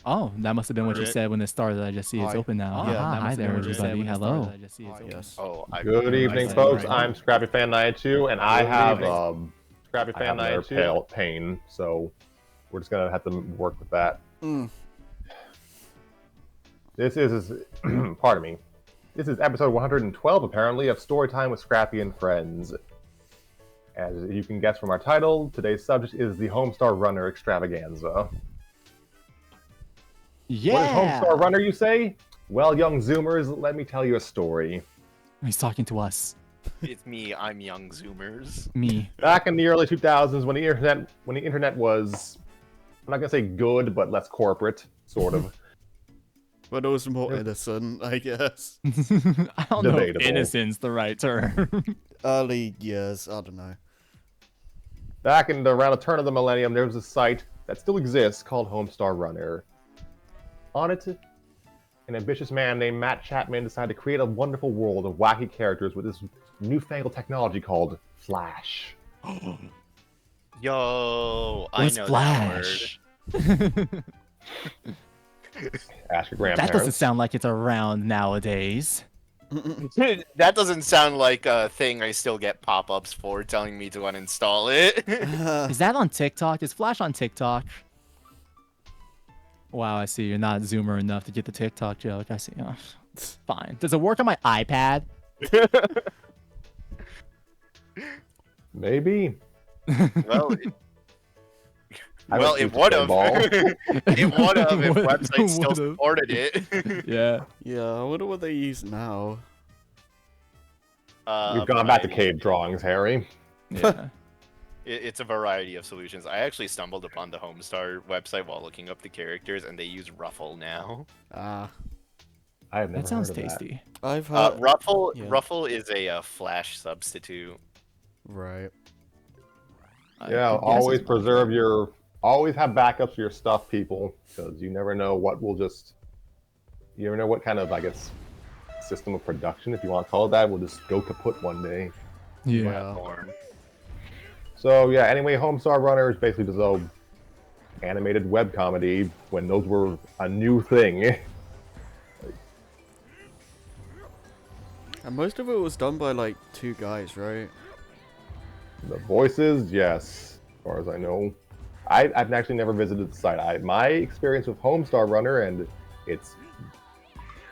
Oh, that must have been what you said when it started. I just see it's open now. Yeah, hi there, everybody. Hello. Yes. Oh, Good evening, folks. I'm Scrappy Fan 92, and I have Scrappy Fan their pain, so we're just gonna have to work with that. This is, pardon me. This is episode 112, apparently, of Storytime with Scrappy and Friends. As you can guess from our title, today's subject is the Homestar Runner Extravaganza. Yeah. What is Homestar Runner, you say? Well, young Zoomers, let me tell you a story. He's talking to us. It's me. I'm young Zoomers. Me. Back in the early 2000s, when the internet was, I'm not gonna say good, but less corporate, sort of. But it was more innocent, I guess. I don't know if Debatable. innocent's the right term. Early years, I don't know. Back in around the turn of the millennium, there was a site that still exists called Homestar Runner. On it, an ambitious man named Matt Chapman decided to create a wonderful world of wacky characters with this newfangled technology called Flash. Yo, What's I know Flash? Ask your grandparents. That doesn't sound like it's around nowadays. that word. That doesn't sound like a thing I still get pop-ups for telling me to uninstall it. Is that on TikTok? Is Flash on TikTok? Wow, I see. You're not Zoomer enough to get the TikTok joke. I see. Oh, fine. Does it work on my iPad? Maybe. Well, I it would have. It would have if Would- websites still would've. supported it. Yeah. Yeah, I wonder what they use now. You've gone back to variety. cave drawings, Harry. Yeah. It's a variety of solutions. I actually stumbled upon the Homestar website while looking up the characters, and they use Ruffle now. Ah, I have never That sounds heard of tasty. I've heard. Ruffle yeah. Ruffle is a Flash substitute. Right. That. Yeah, always preserve your, always have backups for your stuff, people, because you never know what will just, you never know what kind of, I guess, system of production, if you want to call it that, will just go kaput one day. Yeah. Platform. So yeah, anyway, Homestar Runner is basically just a animated web comedy when those were a new thing. And most of it was done by like 2 guys, right? The voices, yes, as far as I know. I've actually never visited the site. My experience with Homestar Runner and its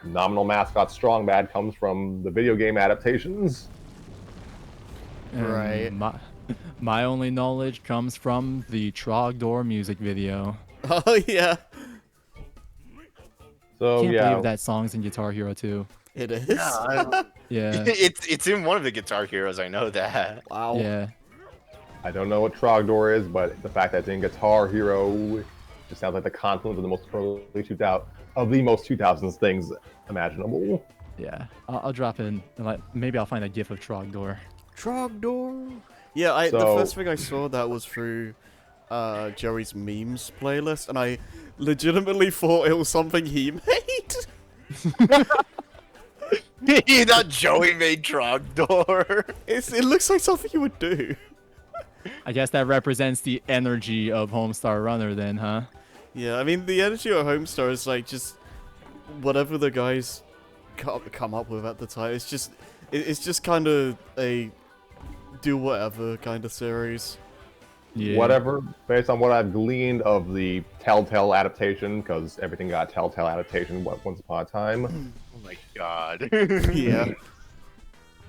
nominal mascot Strong Bad comes from the video game adaptations. Right. My only knowledge comes from the Trogdor music video. Oh yeah, So Can't yeah, believe that song's in Guitar Hero too. it is. Yeah. It's in one of the Guitar Heroes. I know that. Wow. Yeah. I don't know what Trogdor is, but the fact that it's in Guitar Hero just sounds like the confluence of the most early 2000s things imaginable. Yeah. I'll drop in. Like, maybe I'll find a gif of Trogdor. Trogdor. Yeah, the So- first thing I saw that was through Joey's memes playlist, and I legitimately thought it was something he made. That Joey made Trogdor. It looks like something you would do. I guess that represents the energy of Homestar Runner then, huh? Yeah, I mean the energy of Homestar is like just whatever the guys come up with at the time. It's just kind of a do whatever kind of series. Yeah. Whatever, based on what I've gleaned of the Telltale adaptation, because everything got Telltale adaptation once upon a time. Oh my god. Yeah.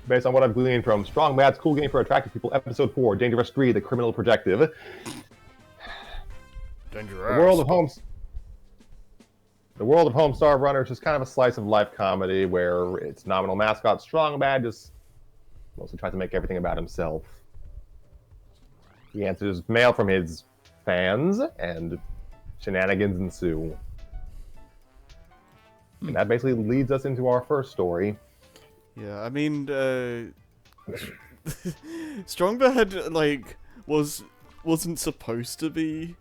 Based on what I've gleaned from Strong Bad's Cool Game for Attractive People, Episode 4, Dangerous 3, The Criminal Projective. The world of Homestar Runner is just kind of a slice of life comedy where its nominal mascot Strong Bad just mostly tries to make everything about himself. He answers mail from his fans, and shenanigans ensue. And that basically leads us into our first story. Yeah, I mean, Strongbad like wasn't supposed to be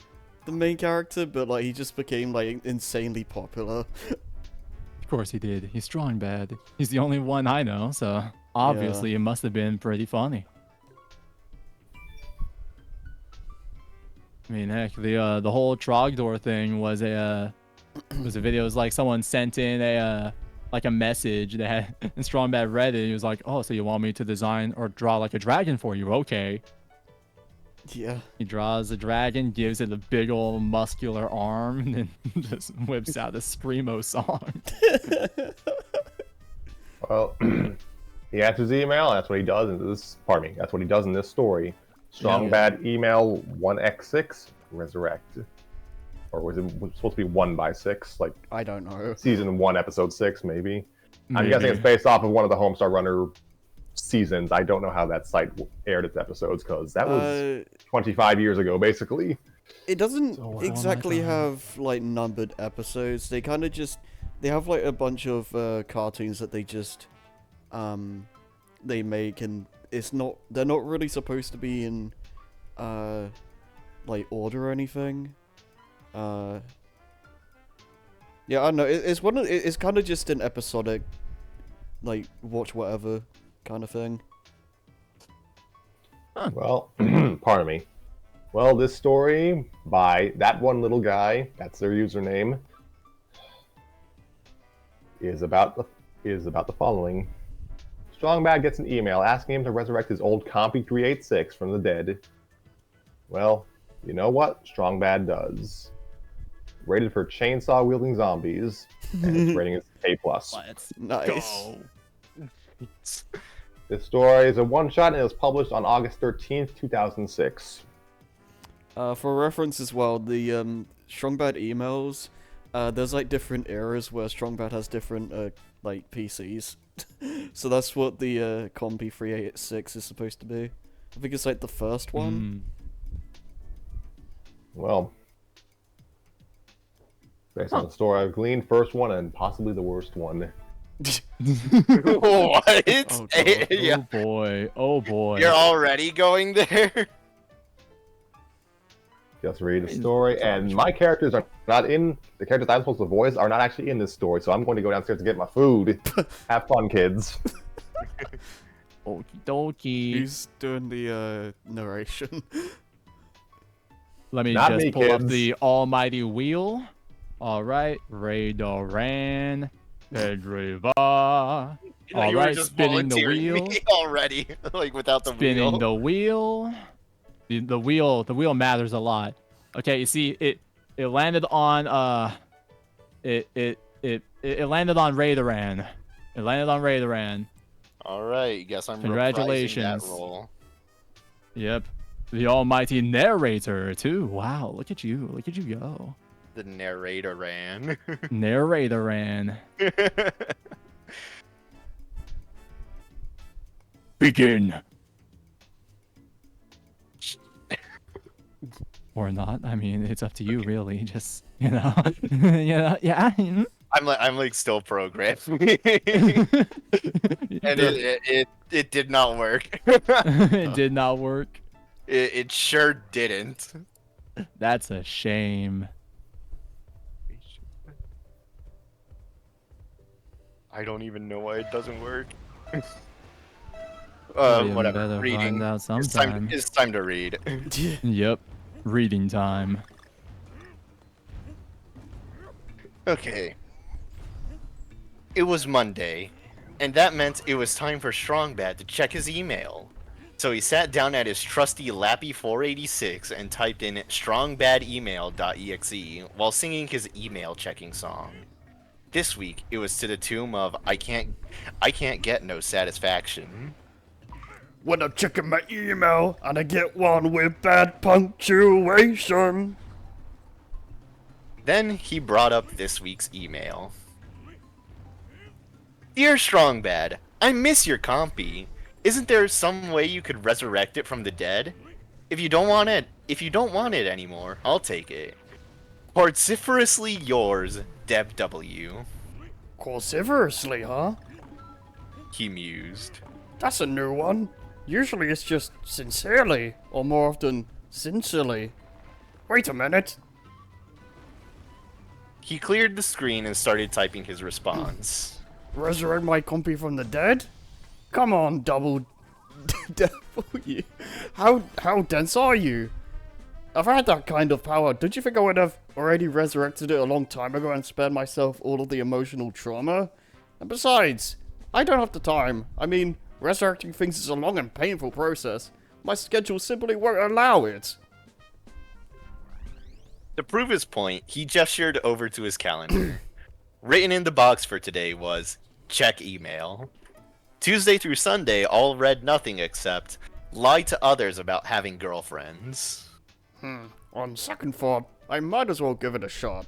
the main character, but like he just became like insanely popular. Of course he did. He's Strong Bad. He's the only one I know, so obviously it must have been pretty funny. I mean, heck, the whole Trogdor thing was a video. It was like someone sent in a like a message that had and Strong Bad read it. He was like, "Oh, so you want me to design or draw like a dragon for you? Okay." Yeah. He draws a dragon, gives it a big old muscular arm, and then just whips out the Screamo song. Well, he answers the email. That's what he does in this. Pardon me. That's what he does in this story. Strong Yeah. Bad email 1x6 resurrect, or was it supposed to be 1x6? Like I don't know. season 1, episode 6, maybe. I'm Maybe. guessing it's based off of one of the Homestar Runner seasons. I don't know how that site aired its episodes because that was 25 years ago, basically. It doesn't So, oh my exactly God. have like numbered episodes. They kind of just they have like a bunch of cartoons that they just they make, and they're not really supposed to be in like order or anything. Yeah, I don't know. It's kind of just an episodic, like watch whatever kind of thing. Well, pardon me. Well, this story by that one little guy, that's their username, is about the following. Strong Bad gets an email asking him to resurrect his old Compy 386 from the dead. Well, you know what? Strong Bad does. Rated for chainsaw wielding zombies, and its rating is A+. Let's Nice. go. This story is a one-shot and it was published on August 13th, 2006. For reference as well, the Strongbad emails, there's like different eras where Strongbad has different like PCs. So that's what the Compy 386 is supposed to be. I think it's like the first one. Well, based on the story I've gleaned, first one and possibly the worst one. What? Oh, God. Yeah. Oh boy. Oh boy. You're already going there? Just read the story, and my characters are not in. The characters I'm supposed to voice are not actually in this story, so I'm going to go downstairs to get my food. Have fun, kids. Okie dokie. Who's doing the narration? Let me Not just me, pull up kids. the almighty wheel. All right, Ray Doran, Pedriva. All You were right, just spinning the volunteering wheel. me already, like without the Spinning wheel. the wheel. The wheel matters a lot. Okay, you see, it landed on it landed on Raydoran. It landed on Raydoran. All right, guess I'm reprising Congratulations. that role. Yep. The almighty narrator too. Wow, look at you. Look at you go. The narrator ran. Narratoran. Begin. Or not. I mean, it's up to you, really. Just, you know. Yeah. I'm like still programmed, and it did not work. It did not work. It sure didn't. That's a shame. I don't even know why it doesn't work. You Whatever. better Reading. find out It's sometime. time to read. Yep. Reading time. Okay. It was Monday, and that meant it was time for Strongbad to check his email. So he sat down at his trusty Lappy 486 and typed in strongbademail.exe while singing his email checking song. This week, it was to the tune of I can't get no satisfaction. When I'm checking my email and I get one with bad punctuation. Then he brought up this week's email. Dear Strongbad, I miss your compy. Isn't there some way you could resurrect it from the dead? If you don't want it anymore, I'll take it. Vociferously yours, Deb W. Vociferously, huh? He mused. That's a new one. Usually it's just sincerely, or more often, sincerely. Wait a minute. He cleared the screen and started typing his response. Resurrect my compy from the dead? Come on, double W. How dense are you? I've had that kind of power. Don't you think I would have already resurrected it a long time ago and spared myself all of the emotional trauma? And besides, I don't have the time. I mean, resurrecting things is a long and painful process. My schedule simply won't allow it. To prove his point, he gestured over to his calendar. Written in the box for today was, check email. Tuesday through Sunday all read nothing except, lie to others about having girlfriends. On second thought, I might as well give it a shot.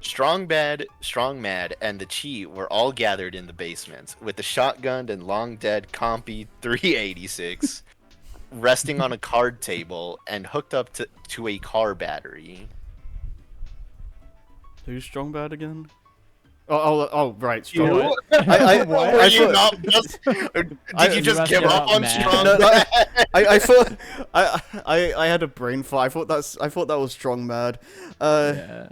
Strong Bad, Strong Mad, and the Chi were all gathered in the basement, with the shotgunned and long-dead Compy 386 resting on a card table and hooked up to a car battery. Who's Strong Bad again? Oh, right, Strong You? Bad. Were you thought- not just, did you just give up on Mad. Strong No, Bad? I thought I had a brain fart. I thought that was Strong Mad. Yeah.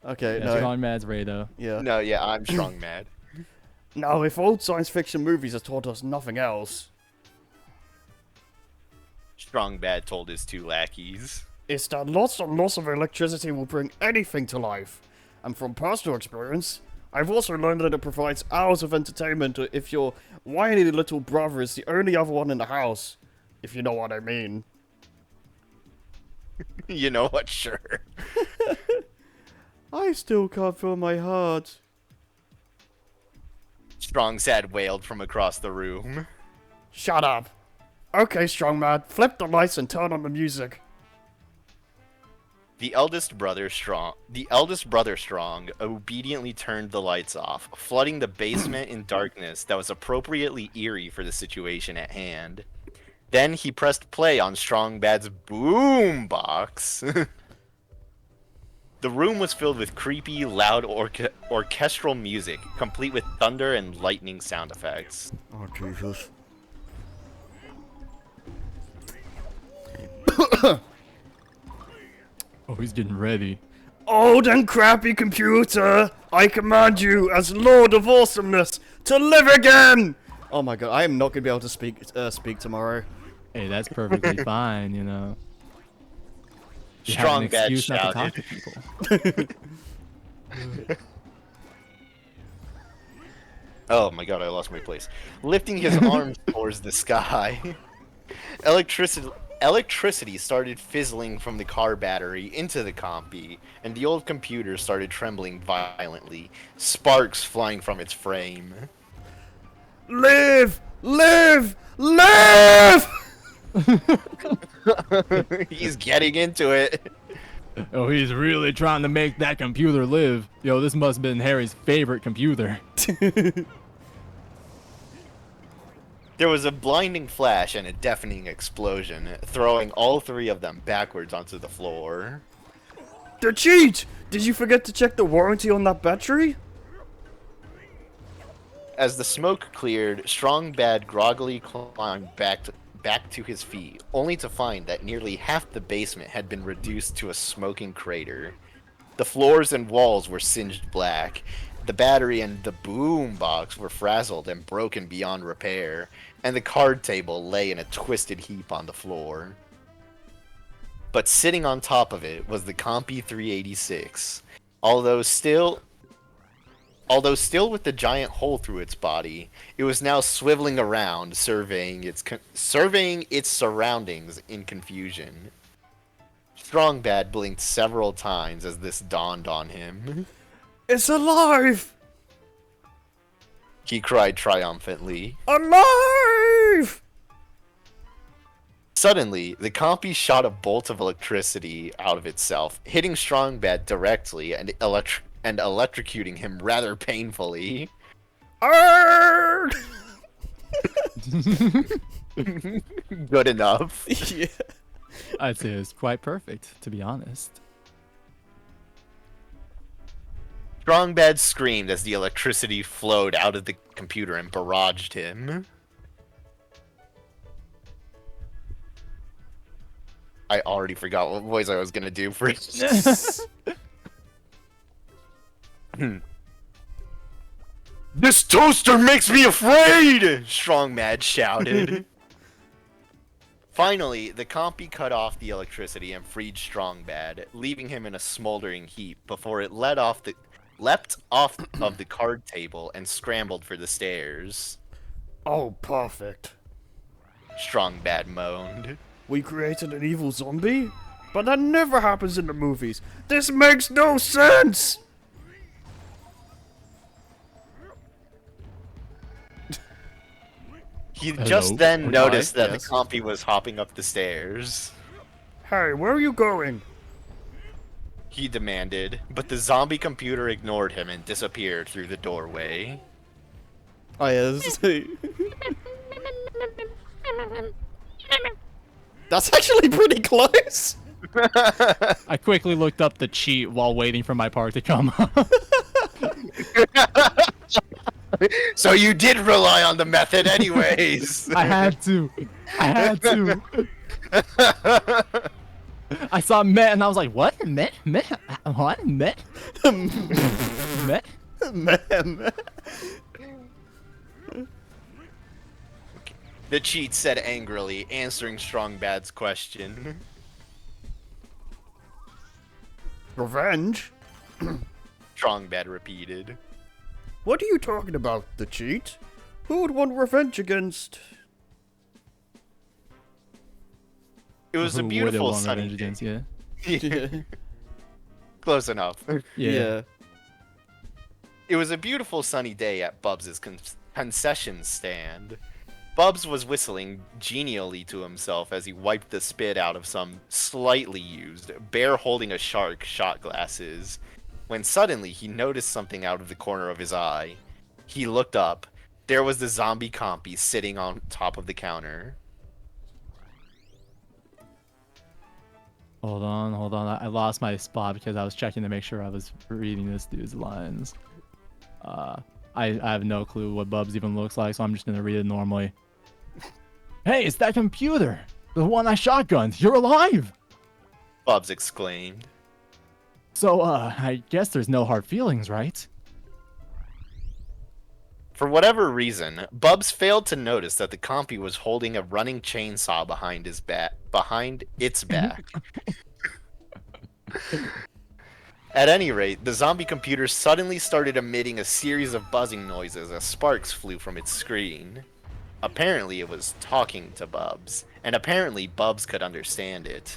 Okay, Yeah, no. Strong Mad's Ray though. Yeah. No, yeah, I'm Strong Mad. Now, if old science fiction movies have taught us nothing else, Strong Bad told his two lackeys. it's that lots and lots of electricity will bring anything to life. And from personal experience, I've also learned that it provides hours of entertainment if your whiny little brother is the only other one in the house. If you know what I mean. You know what? Sure. I still can't feel my heart. Strong Sad wailed from across the room. Shut up. Okay, Strong Mad, flip the lights and turn on the music. The eldest brother Strong obediently turned the lights off, flooding the basement in darkness that was appropriately eerie for the situation at hand. Then he pressed play on Strong Bad's boom box. The room was filled with creepy, loud orchestral music, complete with thunder and lightning sound effects. Oh, Jesus. Oh, he's getting ready. Old and crappy computer, I command you as Lord of Awesomeness to live again! Oh my god, I am not going to be able to speak tomorrow. Hey, that's perfectly fine, you know. You have Strong an Bad excuse not to talk shouted. to people. Oh my god, I lost my place. Lifting his arms towards the sky. Electricity started fizzling from the car battery into the compy, and the old computer started trembling violently, sparks flying from its frame. Live! Live! Live! He's getting into it. Oh, he's really trying to make that computer live. Yo, this must have been Harry's favorite computer. There was a blinding flash and a deafening explosion, throwing all three of them backwards onto the floor. The cheat! Did you forget to check the warranty on that battery? As the smoke cleared, Strong Bad groggily climbed back to his feet, only to find that nearly half the basement had been reduced to a smoking crater. The floors and walls were singed black. The battery and the boom box were frazzled and broken beyond repair, and the card table lay in a twisted heap on the floor. But sitting on top of it was the Compy 386. Although still with the giant hole through its body, it was now swiveling around, surveying its surroundings in confusion. Strong Bad blinked several times as this dawned on him. It's alive! He cried triumphantly. Alive! Suddenly, the compy shot a bolt of electricity out of itself, hitting Strong Bad directly and electrocuting him rather painfully. Arrgh! Good enough. Yeah. I'd say it's quite perfect, to be honest. Strong Bad screamed as the electricity flowed out of the computer and barraged him. I already forgot what voice I was gonna do for This toaster makes me afraid! Strong Mad shouted. Finally, the compy cut off the electricity and freed Strongbad, leaving him in a smoldering heap before it leapt off of the card table and scrambled for the stairs. Oh, perfect. Strongbad moaned. We created an evil zombie? But that never happens in the movies. This makes no sense! He Hello? just then Hi, noticed that yes. the compy was hopping up the stairs. Hey, where are you going? He demanded, but the zombie computer ignored him and disappeared through the doorway. Oh, yeah, this is That's actually pretty close! I quickly looked up the cheat while waiting for my part to come up. So you did rely on the method anyways! I had to. I had to. I saw Met and I was like, what? Met? What? Met? Met? Man. The cheat said angrily, answering Strongbad's question. Revenge? Strongbad repeated. What are you talking about, the cheat? Who would want revenge against... It was a Who wouldn't beautiful want sunny revenge day. against, yeah. Yeah. Close enough. Yeah. It was a beautiful sunny day at Bubs' concession stand. Bubs was whistling genially to himself as he wiped the spit out of some slightly used, bear holding a shark shot glasses, when suddenly he noticed something out of the corner of his eye. He looked up. There was the zombie compy sitting on top of the counter. Hold on. I lost my spot because I was checking to make sure I was reading this dude's lines. I have no clue what Bubs even looks like, so I'm just gonna read it normally. Hey, it's that computer! The one I shotgunned! You're alive! Bubs exclaimed. So, I guess there's no hard feelings, right? For whatever reason, Bubs failed to notice that the compy was holding a running chainsaw behind its back. At any rate, the zombie computer suddenly started emitting a series of buzzing noises as sparks flew from its screen. Apparently it was talking to Bubs, and apparently Bubs could understand it.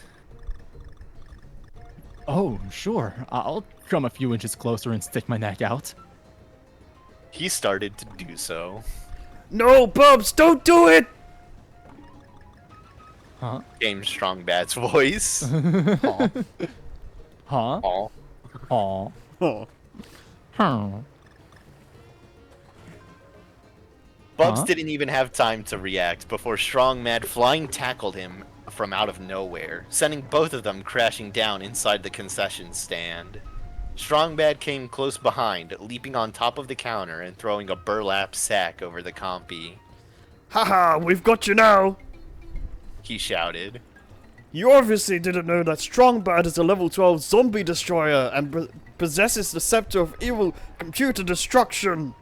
Oh, sure. I'll come a few inches closer and stick my neck out. He started to do so. No, Bubs, don't do it! Huh? Came Strongbad's voice. Huh? Huh? Aw. Aw. Oh. Huh. Bubs Huh? didn't even have time to react before Strongmad flying tackled him from out of nowhere, sending both of them crashing down inside the concession stand. Strongbad came close behind, leaping on top of the counter and throwing a burlap sack over the compy. Haha, we've got you now! He shouted. You obviously didn't know that Strongbad is a level 12 zombie destroyer and possesses the scepter of evil computer destruction.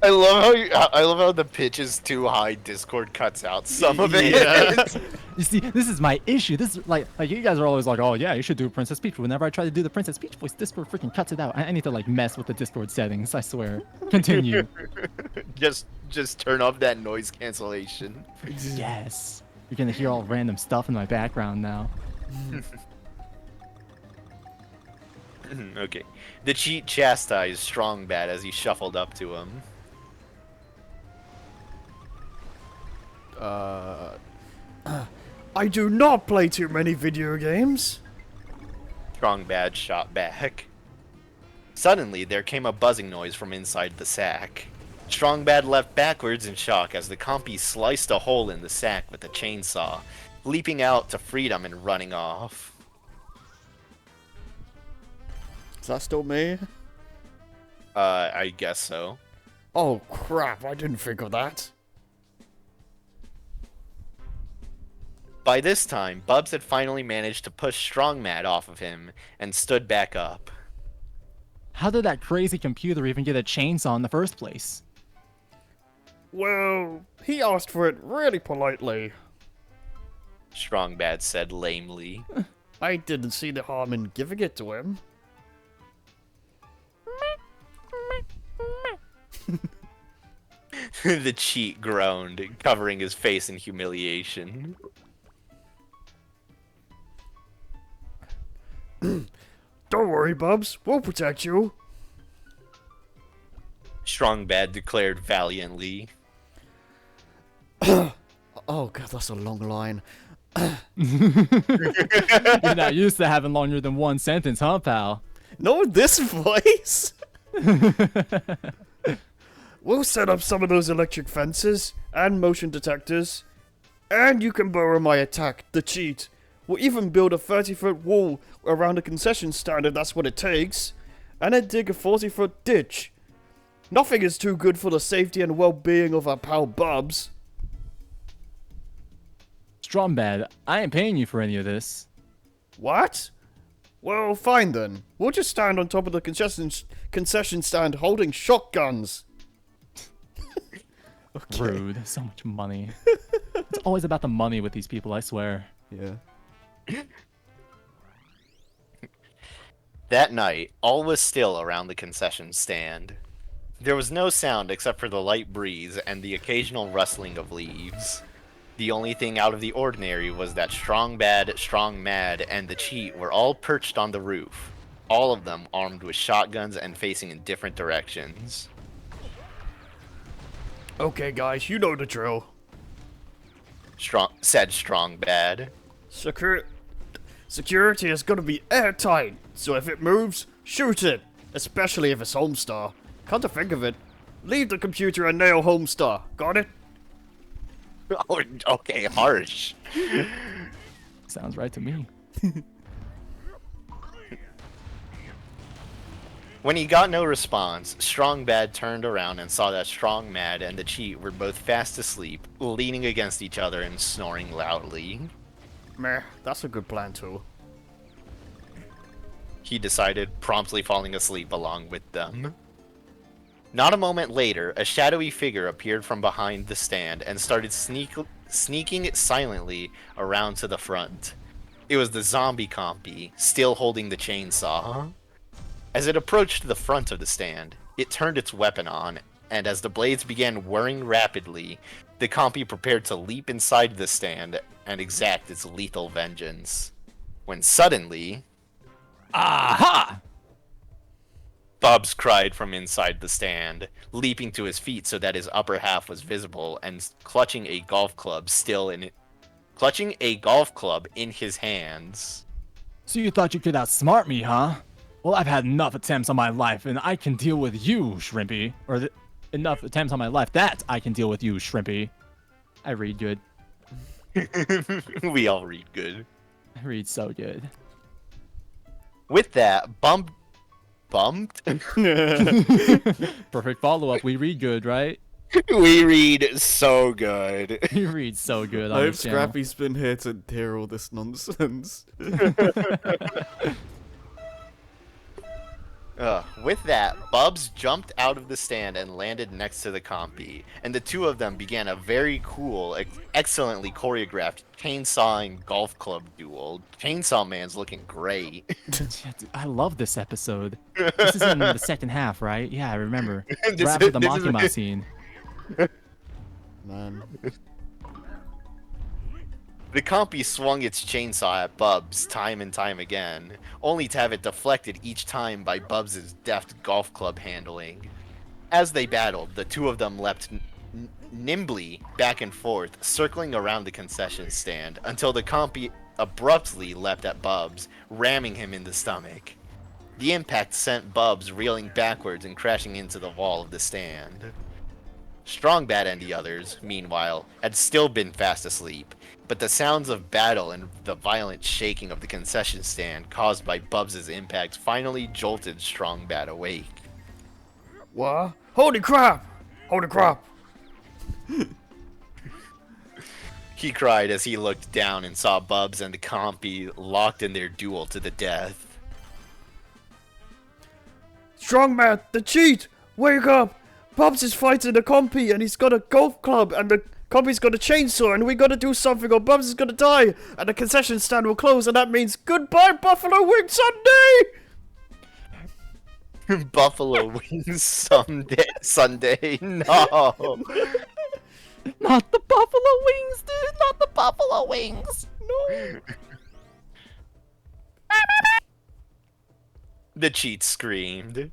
I love how the pitch is too high. Discord cuts out some of it. Yeah. You see, this is my issue. This is like you guys are always like, oh yeah, you should do Princess Peach. Whenever I try to do the Princess Peach voice, Discord freaking cuts it out. I need to like mess with the Discord settings. I swear. Continue. just turn off that noise cancellation. Yes. You're gonna hear all random stuff in my background now. Okay. The cheat chastised Strongbad as he shuffled up to him. I do not play too many video games. Strongbad shot back. Suddenly, there came a buzzing noise from inside the sack. Strongbad leapt backwards in shock as the compy sliced a hole in the sack with a chainsaw, leaping out to freedom and running off. Is that still me? I guess so. Oh crap, I didn't think of that. By this time, Bubs had finally managed to push Strongmad off of him and stood back up. How did that crazy computer even get a chainsaw in the first place? Well, he asked for it really politely. Strong Bad said lamely. I didn't see the harm in giving it to him. The cheat groaned, covering his face in humiliation. Don't worry, Bubs. We'll protect you. Strong Bad declared valiantly. Oh god, that's a long line. You're not used to having longer than one sentence, huh, pal? No, this voice. We'll set up some of those electric fences and motion detectors. And you can borrow my attack, the cheat. We'll even build a 30-foot wall around a concession stand if that's what it takes. And then dig a 40-foot ditch. Nothing is too good for the safety and well-being of our pal Bubs. Strombad, I ain't paying you for any of this. What? Well, fine then. We'll just stand on top of the concession stand holding shotguns. Okay. Rude. So much money. It's always about the money with these people, I swear. Yeah. That night, all was still around the concession stand. There was no sound except for the light breeze and the occasional rustling of leaves. The only thing out of the ordinary was that Strong Bad, Strong Mad, and the Cheat were all perched on the roof, all of them armed with shotguns and facing in different directions. Okay, guys, you know the drill. Said Strong Bad. Security is gonna be airtight, so if it moves, shoot it. Especially if it's Homestar. Come to think of it, leave the computer and nail Homestar. Got it? Oh, okay, harsh. Sounds right to me. When he got no response, Strong Bad turned around and saw that Strong Mad and the Cheat were both fast asleep, leaning against each other and snoring loudly. Meh, that's a good plan too. He decided, promptly falling asleep along with them. Not a moment later, a shadowy figure appeared from behind the stand and started sneaking silently around to the front. It was the zombie compy, still holding the chainsaw. As it approached the front of the stand, it turned its weapon on, and as the blades began whirring rapidly, the compy prepared to leap inside the stand and exact its lethal vengeance. When suddenly... Aha! Bubs cried from inside the stand, leaping to his feet so that his upper half was visible and clutching a golf club in his hands. So you thought you could outsmart me, huh? Well, I've had enough attempts on my life, and I can deal with you, Shrimpy. Or enough attempts on my life that I can deal with you, Shrimpy. I read good. We all read good. I read so good. With that, bumped? Perfect follow-up. We read good, right? We read so good. You read so good on I hope this channel. Scrappy's been here to hear all this nonsense. With that, Bubs jumped out of the stand and landed next to the compy, and the two of them began a very cool, excellently choreographed chainsawing golf club duel. Chainsaw Man's looking great. Yeah, dude, I love this episode. This is in the second half, right? Yeah, I remember. This Right after the is- Makima scene. Man. The compy swung its chainsaw at Bubs time and time again, only to have it deflected each time by Bubs' deft golf club handling. As they battled, the two of them leapt nimbly back and forth, circling around the concession stand, until the compy abruptly leapt at Bubs, ramming him in the stomach. The impact sent Bubs reeling backwards and crashing into the wall of the stand. Strong Bad and the others, meanwhile, had still been fast asleep, but the sounds of battle and the violent shaking of the concession stand caused by Bubs' impact finally jolted Strong Bad awake. What? Holy crap! Holy crap! He cried as he looked down and saw Bubs and the compy locked in their duel to the death. Strongman, the cheat! Wake up! Bubs is fighting the compy and he's got a golf club and the compy's got a chainsaw and we gotta do something or Bubs is gonna die and the concession stand will close and that means goodbye Buffalo Wing Sunday! Buffalo Wings Sunday. No. Not the buffalo wings, dude. Not the buffalo wings. No. The cheat screamed.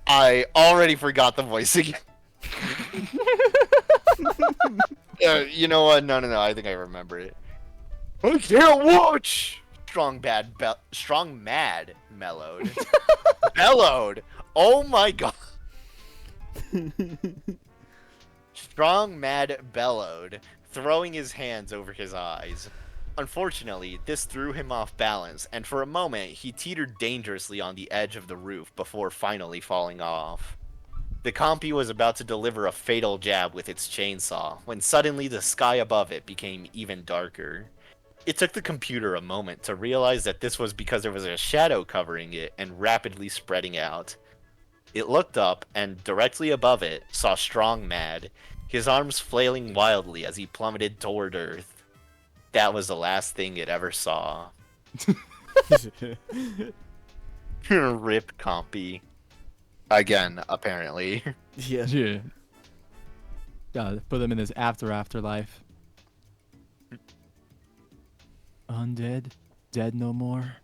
I already forgot the voice again. You know what? No. I think I remember it. I can't watch. Strong mad mellowed. Bellowed. Oh my god. Strong mad bellowed, throwing his hands over his eyes. Unfortunately, this threw him off balance, and for a moment he teetered dangerously on the edge of the roof before finally falling off. The compy was about to deliver a fatal jab with its chainsaw, when suddenly the sky above it became even darker. It took the computer a moment to realize that this was because there was a shadow covering it and rapidly spreading out. It looked up, and directly above it saw Strong Mad, his arms flailing wildly as he plummeted toward Earth. That was the last thing it ever saw. Rip compy. Again, apparently. Yeah. Yeah. Gotta put him in his afterlife. Undead, dead no more.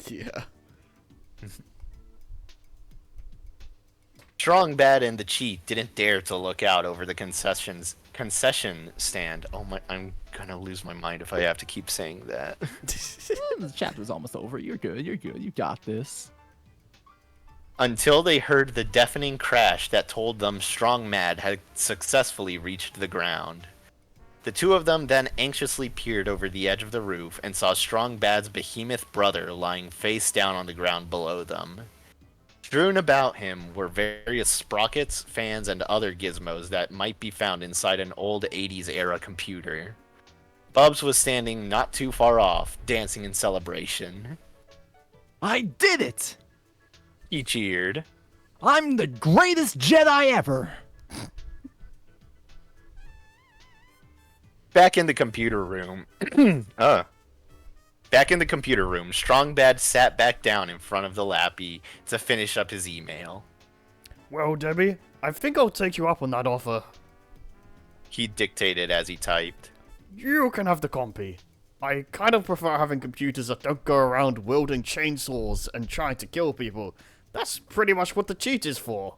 Yeah. Strong Bad and the Cheat didn't dare to look out over the concession stand. Oh my, I'm gonna lose my mind if I have to keep saying that. The chapter's almost over. You're good. You got this. Until they heard the deafening crash that told them Strong Mad had successfully reached the ground. The two of them then anxiously peered over the edge of the roof and saw Strong Bad's behemoth brother lying face down on the ground below them. Strewn about him were various sprockets, fans, and other gizmos that might be found inside an old 80s era computer. Bubs was standing not too far off, dancing in celebration. I did it! He cheered. I'm the greatest Jedi ever! Back in the computer room. Back in the computer room, Strong Bad sat back down in front of the lappy to finish up his email. Well, Debbie, I think I'll take you up on that offer. He dictated as he typed. You can have the compy. I kind of prefer having computers that don't go around wielding chainsaws and trying to kill people. That's pretty much what the cheat is for.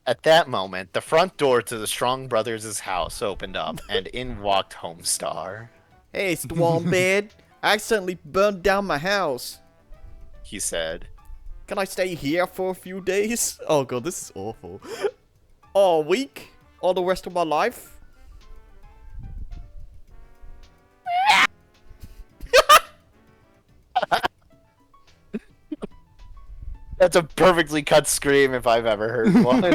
At that moment, the front door to the Strong Brothers' house opened up, and in walked Homestar. Hey, Storm Bed. I accidentally burned down my house. He said. Can I stay here for a few days? Oh god, this is awful. Or a week? Or the rest of my life? That's a perfectly cut scream if I've ever heard one.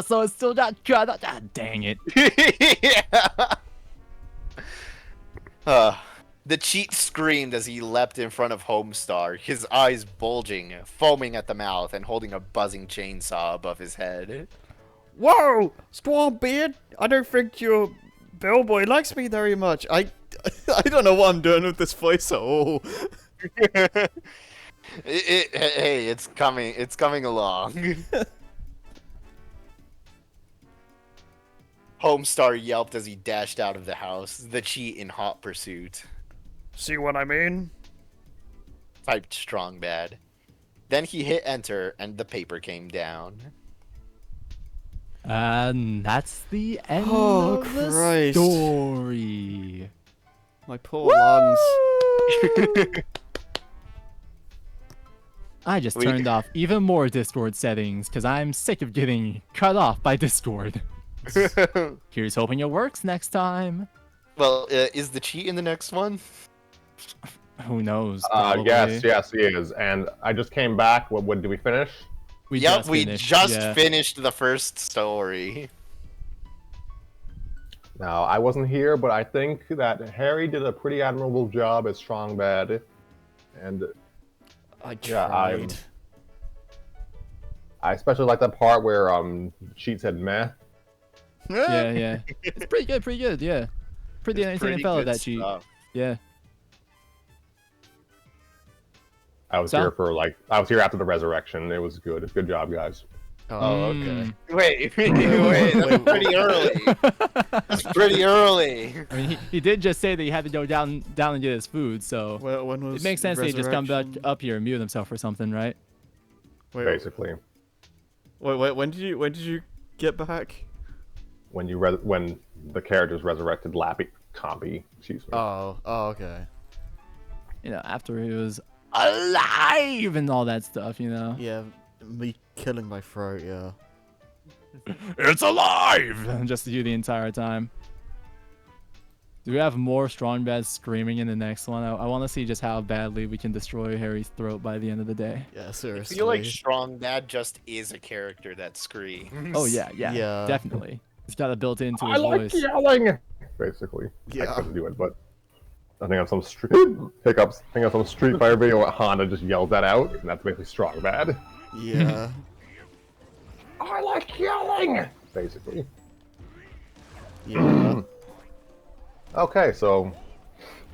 So it's still not cut. Ah, dang it. Yeah. The cheat screamed as he leapt in front of Homestar, his eyes bulging, foaming at the mouth, and holding a buzzing chainsaw above his head. Whoa! Storm Beard! I don't think your bellboy likes me very much. I don't know what I'm doing with this voice at all. Hey, it's coming along. Homestar yelped as he dashed out of the house, the cheat in hot pursuit. See what I mean? Typed Strong Bad. Then he hit enter, and the paper came down. And that's the end Oh, of the Christ. story. My poor lungs. I just turned off even more Discord settings because I'm sick of getting cut off by Discord. Here's hoping it works next time. Well, is the cheat in the next one? Who knows? Probably. Yes, he is. And I just came back. What did we finish? We Yep, just we finished, just yeah. finished the first story. Now, I wasn't here, but I think that Harry did a pretty admirable job as Strong Bad. And I Yeah, tried. I especially like that part where Sheet said meh. Yeah, yeah. It's pretty good, pretty good. Yeah, pretty It's entertaining pretty fellow good that cheat. stuff. Yeah. I was So? here for I was here after the resurrection. It was good. Good job, guys. Oh, okay. Wait, wait, that's Wait, pretty early. That's pretty early. I mean, he did just say that he had to go down and get his food, so Well, when was it makes sense that he just come back Resurrection? up here and mute himself or something, right? Wait, Basically, wait. When did you get back? when the characters resurrected Compy, excuse me. Oh, okay. You know, after he was alive and all that stuff, you know. Yeah, me killing my throat. Yeah. It's alive! Just you the entire time. Do we have more strong bad screaming in the next one? I want to see just how badly we can destroy Harry's throat by the end of the day. Yeah, I seriously. feel like Strong Bad just is a character that screams. Oh yeah, Yeah. definitely. He's got it built into I his like voice. yelling. Basically, Yeah. I couldn't do it, but I think of some street hiccups. Think of some Street Fighter video where Honda just yells that out, and that's basically Strong Bad. Yeah. I like yelling. Basically. Yeah. Okay, so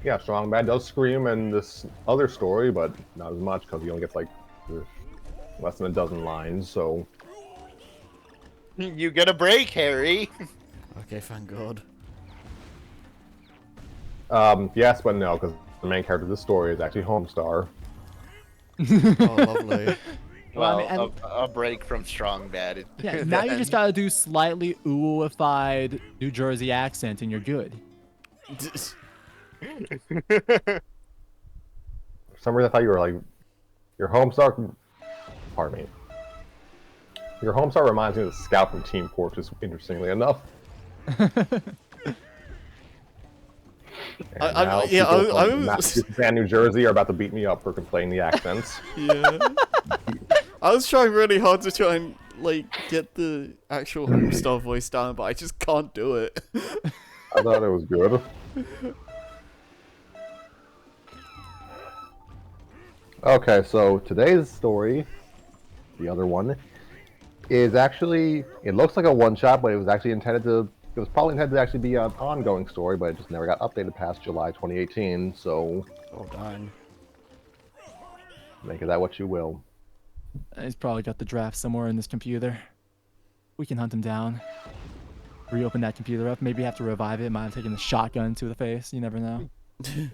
yeah, Strong Bad does scream in this other story, but not as much because he only gets like less than a dozen lines. So You get a break, Harry. Okay, thank God. yes, but no, because the main character of this story is actually Homestar. Oh, lovely. Well, Well, I mean, a break from Strong Bad. Yeah, now you just gotta do slightly ooified New Jersey accent and you're good. For some reason, I thought you were like your Homestar. Pardon me. Your Homestar reminds me of the Scout from Team Fortress. Interestingly enough. I was- Massachusetts and New Jersey are about to beat me up for complaining the accents. Yeah. I was trying really hard to try and like get the actual Homestar voice down, but I just can't do it. I thought it was good. Okay, so today's story, the other one, is actually, it looks like a one-shot, but it was actually it was probably intended to actually be an ongoing story, but it just never got updated past July 2018, so Oh, dang. make of that what you will. He's probably got the draft somewhere in this computer. We can hunt him down. Reopen that computer up. Maybe have to revive it. Might have taken the shotgun to the face. You never know.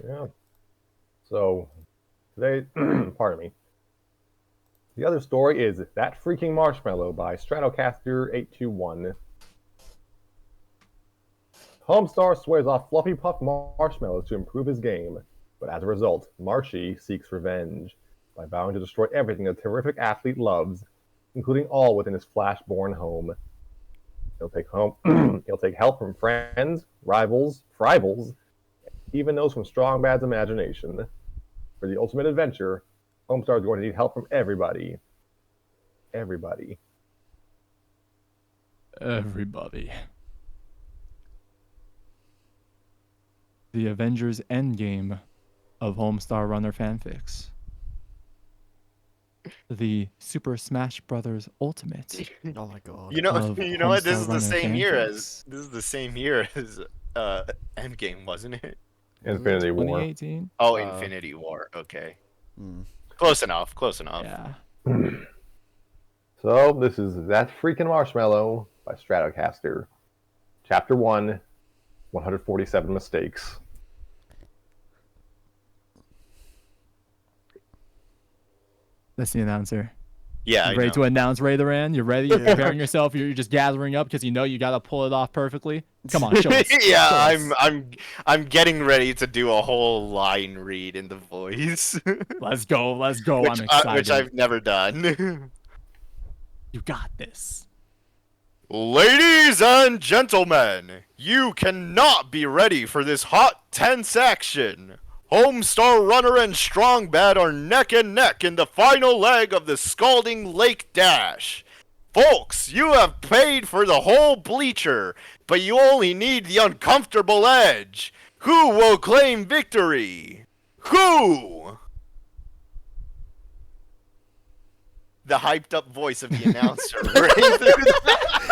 Yeah. So, today, pardon me. The other story is That Freaking Marshmallow by Stratocaster821. Homestar swears off Fluffy Puff marshmallows to improve his game, but as a result, Marshy seeks revenge by vowing to destroy everything the terrific athlete loves, including all within his Flash-born home. He'll take help from friends, rivals, even those from Strong Bad's imagination. For the ultimate adventure, Homestar is going to need help from everybody. Everybody. Everybody. The Avengers Endgame of Homestar Runner fanfics. The Super Smash Brothers Ultimate. Oh my God. You know, Of you know what? This Homestar is the Runner same year fanfics. as Endgame, wasn't it? Infinity War. 2018? Oh, Infinity War. Okay, Hmm. close enough. Close enough. Yeah. So, this is That Freaking Marshmallow by Stratocaster. Chapter 1, 147 Mistakes. That's the announcer. Yeah, I You ready know. to announce Ray the Ran? You ready? You're preparing yourself. You're just gathering up because you know you gotta pull it off perfectly. Come on, show us. Yeah, Show us. I'm getting ready to do a whole line read in the voice, Let's go. Let's go. I'm which excited. I've never done. You got this. Ladies and gentlemen, you cannot be ready for this hot, tense action. Homestar Runner and Strong Bad are neck and neck in the final leg of the Scalding Lake Dash. Folks, you have paid for the whole bleacher, but you only need the uncomfortable edge. Who will claim victory? Who? the hyped up voice of the announcer rang through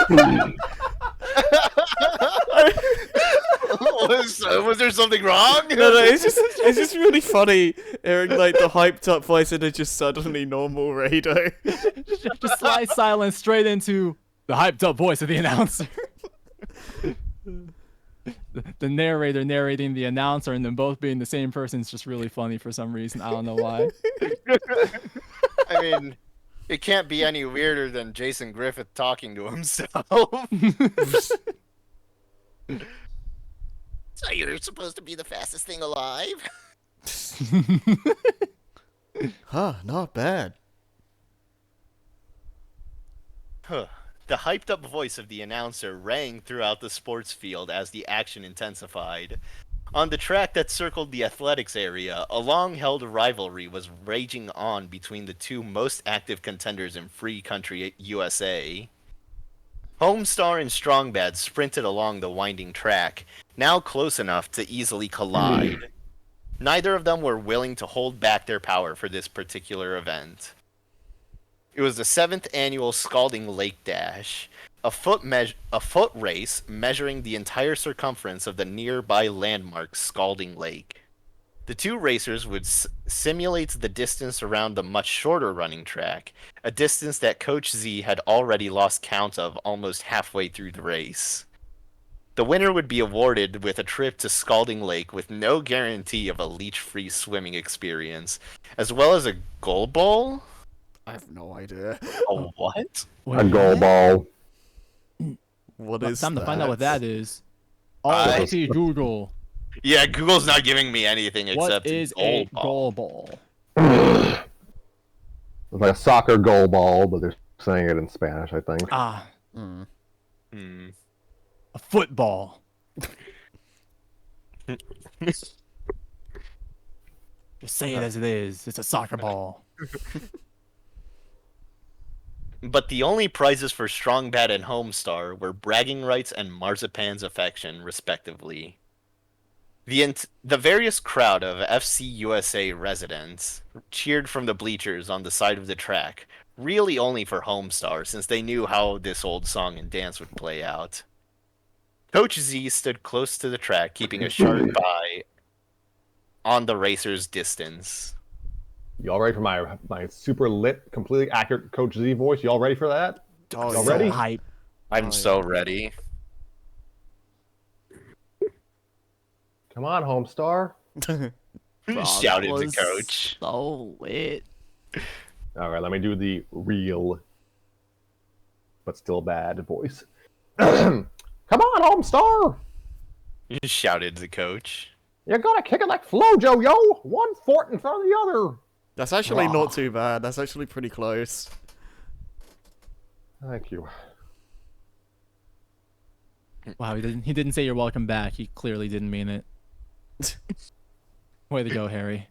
the was there something wrong? No, it's just really funny hearing like the hyped up voice and it's just suddenly normal Rado. Just slide silence straight into the hyped up voice of the announcer. The narrator narrating the announcer and them both being the same person is just really funny for some reason. I don't know why. I mean, it can't be any weirder than Jason Griffith talking to himself. So you're supposed to be the fastest thing alive? Huh, not bad. Huh. The hyped up voice of the announcer rang throughout the sports field as the action intensified. On the track that circled the athletics area, a long-held rivalry was raging on between the two most active contenders in free country USA. Homestar and Strongbad sprinted along the winding track, now close enough to easily collide. Neither of them were willing to hold back their power for this particular event. It was the 7th annual Scalding Lake Dash, a foot race measuring the entire circumference of the nearby landmark Scalding Lake. The two racers would simulate the distance around the much shorter running track, a distance that Coach Z had already lost count of almost halfway through the race. The winner would be awarded with a trip to Scalding Lake with no guarantee of a leech-free swimming experience, as well as a goal ball? I have no idea. A what? A goal ball. What is Time that? to find out what that is. I- Alrighty, Google. Yeah, Google's not giving me anything What except is goal a ball. goal ball? It's like a soccer goal ball, but they're saying it in Spanish, I think. Ah, Hmm. a football. Just say it as it is. It's a soccer ball. But the only prizes for Strongbad and Homestar were bragging rights and Marzipan's affection, respectively. The various crowd of FC USA residents cheered from the bleachers on the side of the track, really only for Homestar, since they knew how this old song and dance would play out. Coach Z stood close to the track, keeping a sharp eye on the racer's distance. Y'all ready for my super lit, completely accurate Coach Z voice? Y'all ready for that? Oh, Y'all yeah. ready? Hype. I'm Oh, so yeah. ready. Come on, Homestar. Shouted the coach. So lit. All right, let me do the real, but still bad voice. Come on, Homestar. Shouted the coach. You gotta kick it like Flojo, yo! 1 foot in front of the other. That's actually Raw. not too bad. That's actually pretty close. Thank you. Wow, he didn't say you're welcome back. He clearly didn't mean it. Way to go, Harry.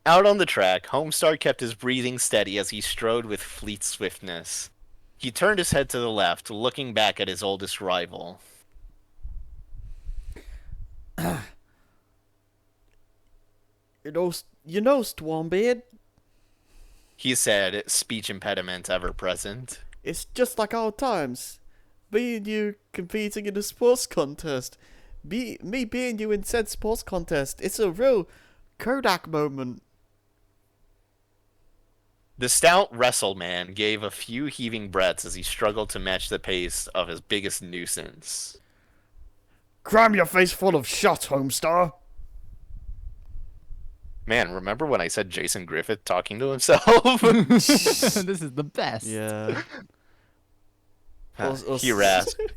Out on the track, Homestar kept his breathing steady as he strode with fleet swiftness. He turned his head to the left, looking back at his oldest rival. You know, Stormbeard, He said, speech impediment ever present. it's just like old times. Me and you competing in a sports contest. Me being you in said sports contest. It's a real Kodak moment. The stout wrestleman gave a few heaving breaths as he struggled to match the pace of his biggest nuisance. Cram your face full of shot, Homestar. Man, remember when I said Jason Griffith talking to himself? This is the best. Yeah. He rasped.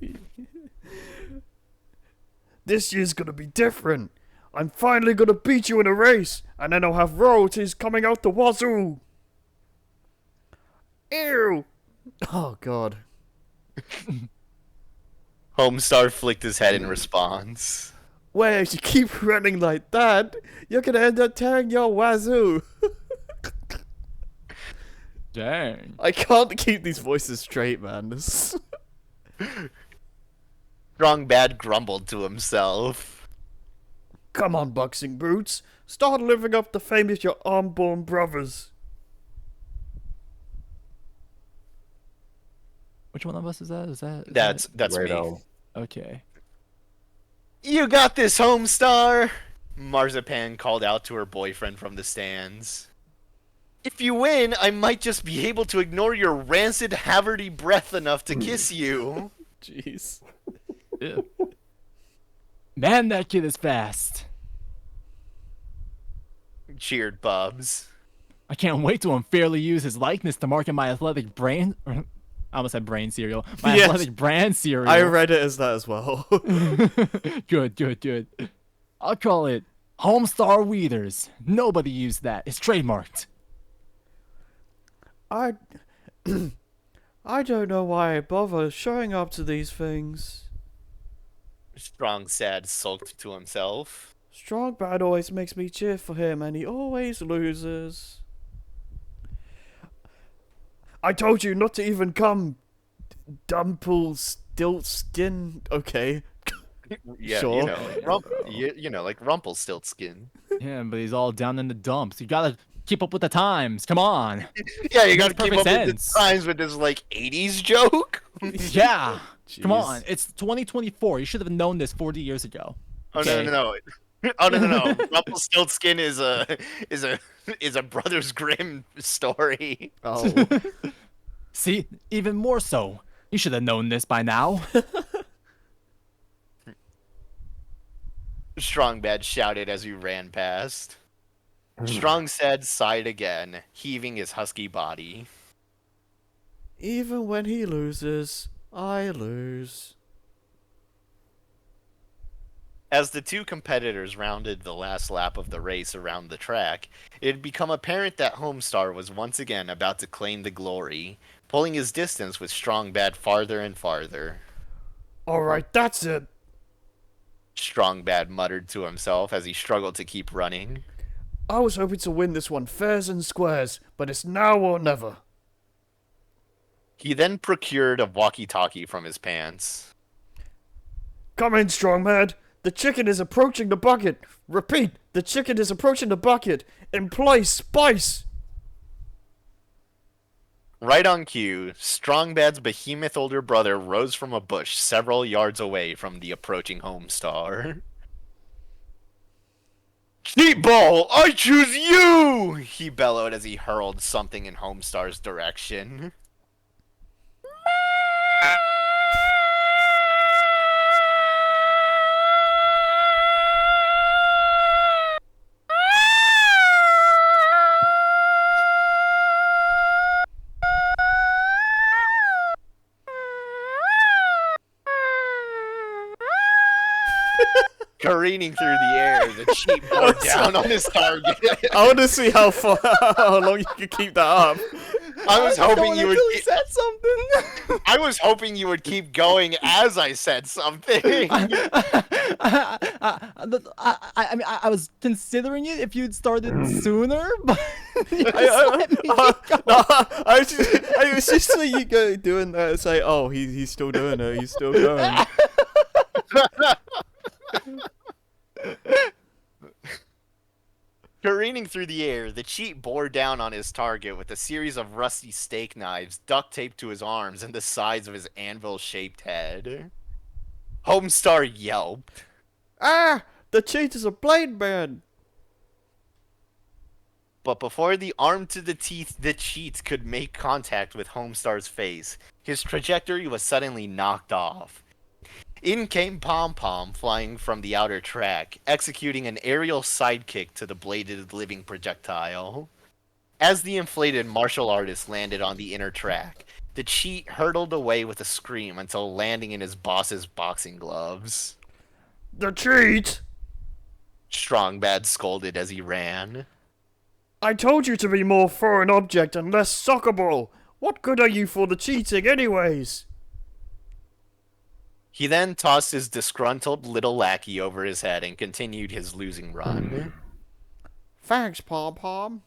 This year's gonna be different. I'm finally gonna beat you in a race, and then I'll have royalties coming out the wazoo. Ew. Oh God. Homestar flicked his head in response. Well, if you keep running like that, you're gonna end up tearing your wazoo. Dang. I can't keep these voices straight, man. Strongbad grumbled to himself. Come on, boxing brutes. Start living up the fame of your unborn brothers. Which one of us is that? Is that? That's Right me. on. Okay. You got this, Homestar! Marzipan called out to her boyfriend from the stands. If you win, I might just be able to ignore your rancid Haverty breath enough to kiss you. Jeez. Ew. Man, that kid is fast. Cheered Bubs. I can't wait to unfairly use his likeness to market my athletic brain. I almost said brain cereal. My Yes. athletic brand cereal. I read it as that as well. Good. I'll call it Homestar Weeders. Nobody used that. It's trademarked. I don't know why I bother showing up to these things. Strong Sad sulked to himself. Strong Bad always makes me cheer for him, and he always loses. I told you not to even come, Stiltskin. Okay. Yeah, Sure. you know, like Rumpelstiltskin. Yeah, but he's all down in the dumps. You gotta keep up with the times. Come on. Yeah, you gotta Makes keep perfect up with sense. the times with this, like, 80s joke. Yeah. Come Jeez. on. It's 2024. You should have known this 40 years ago. Oh, Okay. no. Oh, no. Rumpelstiltskin is a Brothers Grimm story. Oh. See? Even more so. You should have known this by now. Strong Bad shouted as he ran past. Strong Sad sighed again, heaving his husky body. Even when he loses, I lose. As the two competitors rounded the last lap of the race around the track, it had become apparent that Homestar was once again about to claim the glory, pulling his distance with Strong Bad farther and farther. Alright, that's it. Strong Bad muttered to himself as he struggled to keep running. I was hoping to win this one fairs and squares, but it's now or never. He then procured a walkie-talkie from his pants. Come in, Strong Mad. The chicken is approaching the bucket. Repeat, the chicken is approaching the bucket. Employ spice. Right on cue, Strong Bad's behemoth older brother rose from a bush several yards away from the approaching Homestar. Sheepball, I choose you! He bellowed as he hurled something in Homestar's direction. Careening through the air, the sheep bore down on his target. I want to see how long you can keep that up. I was hoping you would. said something. I was hoping you would keep going as I said something. I mean, I was considering it if you'd started sooner, but I was just so you go doing that and say, oh, he's still doing it. He's still going. Careening through the air, the cheat bore down on his target with a series of rusty steak knives duct taped to his arms and the sides of his anvil-shaped head. Homestar yelped. Ah, the cheat is a blade man. But before the arm to the teeth, the cheat could make contact with Homestar's face, his trajectory was suddenly knocked off. In came Pom Pom, flying from the outer track, executing an aerial sidekick to the bladed living projectile. As the inflated martial artist landed on the inner track, the cheat hurtled away with a scream until landing in his boss's boxing gloves. The cheat? Strong Bad scolded as he ran. I told you to be more foreign object and less soccer ball. What good are you for the cheating anyways? He then tossed his disgruntled little lackey over his head and continued his losing run. Thanks, Pom Pom.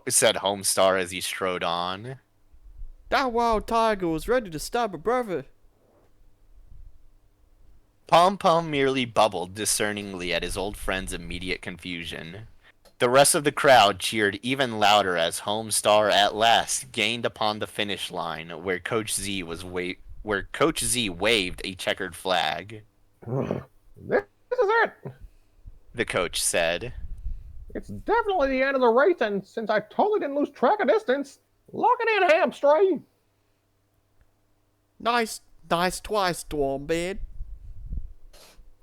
Said Homestar as he strode on. That wild tiger was ready to stab a brother. Pom Pom merely bubbled discerningly at his old friend's immediate confusion. The rest of the crowd cheered even louder as Homestar at last gained upon the finish line, where Coach Z waved a checkered flag. This is it. The coach said. It's definitely the end of the race, and since I totally didn't lose track of distance, lock it in, Hamstray. Nice twice, Stormbird.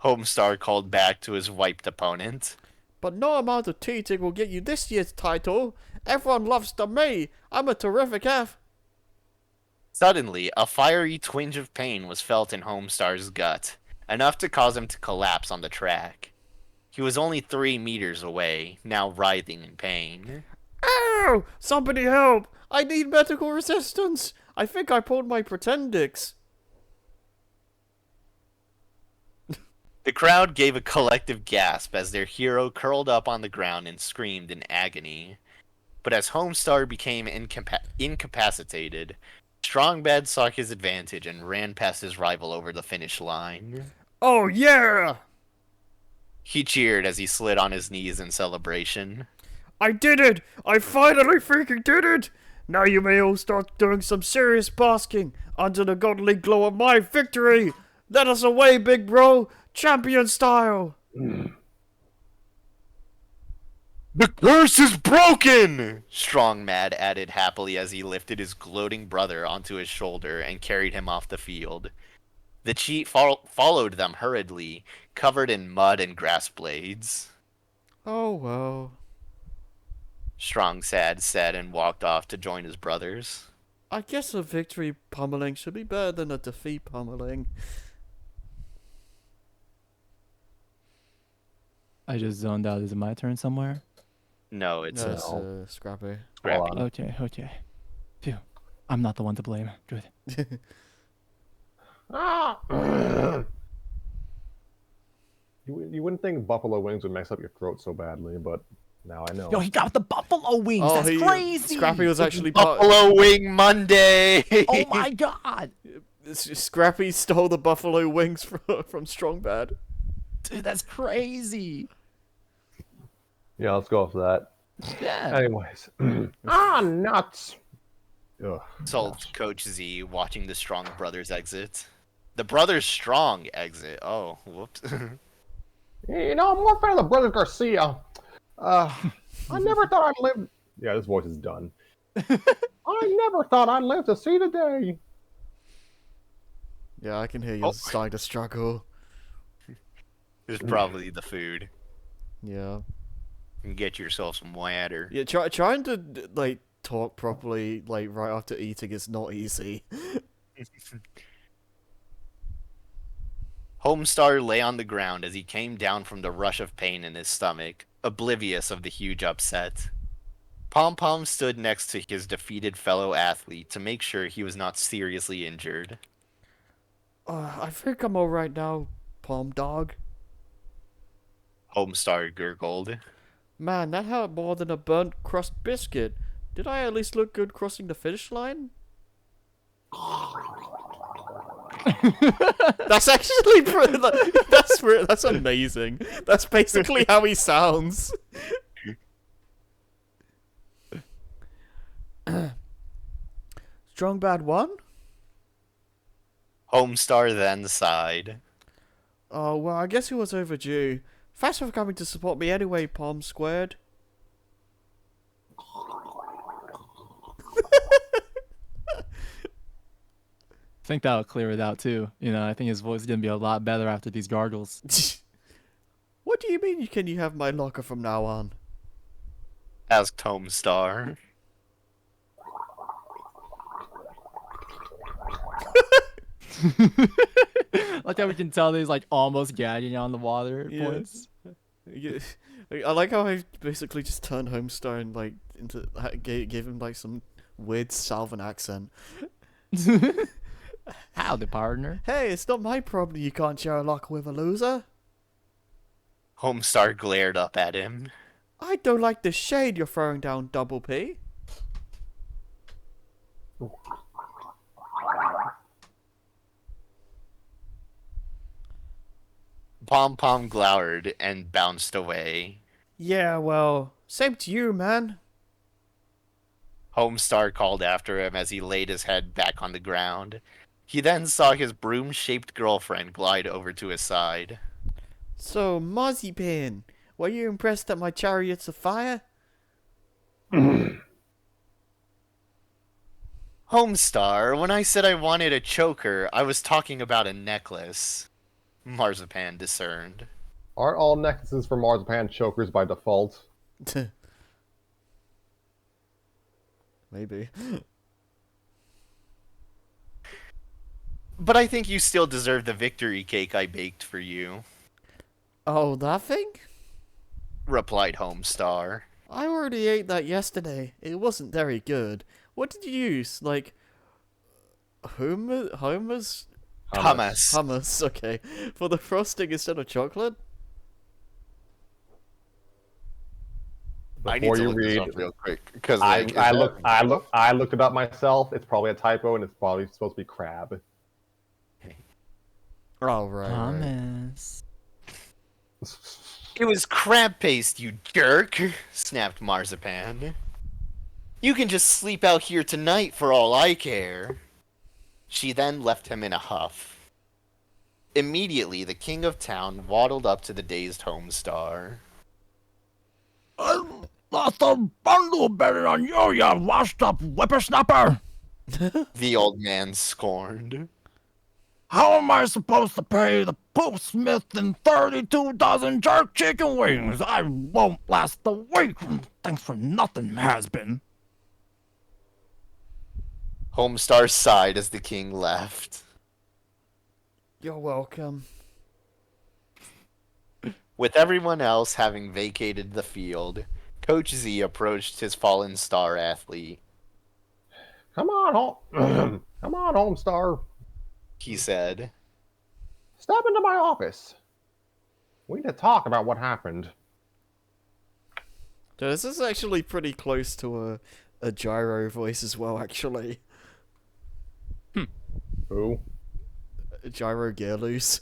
Homestar called back to his wiped opponent. But no amount of teaching will get you this year's title. Everyone loves me. I'm a terrific F. Suddenly, a fiery twinge of pain was felt in Homestar's gut, enough to cause him to collapse on the track. He was only 3 meters away, now writhing in pain. Ow! Somebody help! I need medical assistance. I think I pulled my pretendix. The crowd gave a collective gasp as their hero curled up on the ground and screamed in agony. But as Homestar became incapacitated, Strongbad saw his advantage and ran past his rival over the finish line. Oh yeah! He cheered as he slid on his knees in celebration. I did it! I finally freaking did it! Now you may all start doing some serious basking under the godly glow of my victory! Let us away, big bro! Champion style! The curse is broken! Strongmad added happily as he lifted his gloating brother onto his shoulder and carried him off the field. The cheat followed them hurriedly, covered in mud and grass blades. Oh well. Sad said and walked off to join his brothers. I guess a victory pummeling should be better than a defeat pummeling. I just zoned out. Is it my turn somewhere? No, it's That's Scrappy. Scrappy. Okay. Phew. I'm not the one to blame. Good. You wouldn't think buffalo wings would mess up your throat so badly, but now I know. Yo, he got the buffalo wings. Oh, That's crazy. Scrappy was actually part. Buffalo Wing Monday! Oh my god. Scrappy stole the buffalo wings from Strongbad. Dude, that's crazy. Yeah, let's go for that. Yeah. Anyways. Nuts! Ugh. Told Coach Z, watching the Strong brothers exit. The brothers Strong exit. Oh, whoops. You know, I'm more a fan of the Brothers Garcia. I never thought I'd live... Yeah, this voice is done. I never thought I'd live to see the day. Yeah, I can hear you starting to struggle. It's probably the food. Yeah. You can get yourself some water. Yeah, trying to, like, talk properly, like, right after eating is not easy. Homestar lay on the ground as he came down from the rush of pain in his stomach, oblivious of the huge upset. Pom Pom stood next to his defeated fellow athlete to make sure he was not seriously injured. I think I'm alright now, Palm Dog. Homestar gurgled. Man, that hurt more than a burnt crust biscuit. Did I at least look good crossing the finish line? That's actually that's amazing. That's basically how he sounds. Strong Bad won? Homestar then sighed. Oh, well, I guess it was overdue. Thanks for coming to support me anyway, Palm Squared. I think that'll clear it out too. You know, I think his voice is gonna be a lot better after these gargles. What do you mean can you have my locker from now on? Asked Homestar. Like how we can tell that he's like almost gagging on the water points. Yeah. I like how I basically just turned Homestar and like gave him like some weird Southern accent. Howdy, partner. Hey, it's not my problem you can't share a locker with a loser. Homestar glared up at him. I don't like the shade you're throwing down, Double P. Pom Pom glowered and bounced away. Yeah, well, Same to you, man. Homestar called after him as he laid his head back on the ground. He then saw his broom-shaped girlfriend glide over to his side. So, Marzipan, were you impressed at my chariots of fire? Homestar, when I said I wanted a choker, I was talking about a necklace. Marzipan discerned. Aren't all necklaces for marzipan chokers by default? Maybe. But I think you still deserve the victory cake I baked for you, Oh, that thing? replied Homestar. I already ate that yesterday. It wasn't very good. What did you use? Like, hummus? Hummus. Hummus, okay. For the frosting instead of chocolate? I need Before to you look this read, up real quick because I looked it up myself. It's probably a typo, and it's probably supposed to be crab. Oh, right. Hummus. It was crab paste, you jerk! Snapped Marzipan. You can just sleep out here tonight for all I care. She then left him in a huff. Immediately, the king of town waddled up to the dazed Homestar. Lost a bundle better on you, you washed-up whippersnapper! The old man scorned. How am I supposed to pay the poopsmith and 32 dozen jerk chicken wings? I won't last a week. Thanks for nothing, has-been. Homestar sighed as the king left. You're welcome. With everyone else having vacated the field, Coach Z approached his fallen star athlete. Come on, come on, Homestar. He said, Step into my office. We need to talk about what happened. Dude, this is actually pretty close to a gyro voice as well, actually. Who? A gyro gear loose.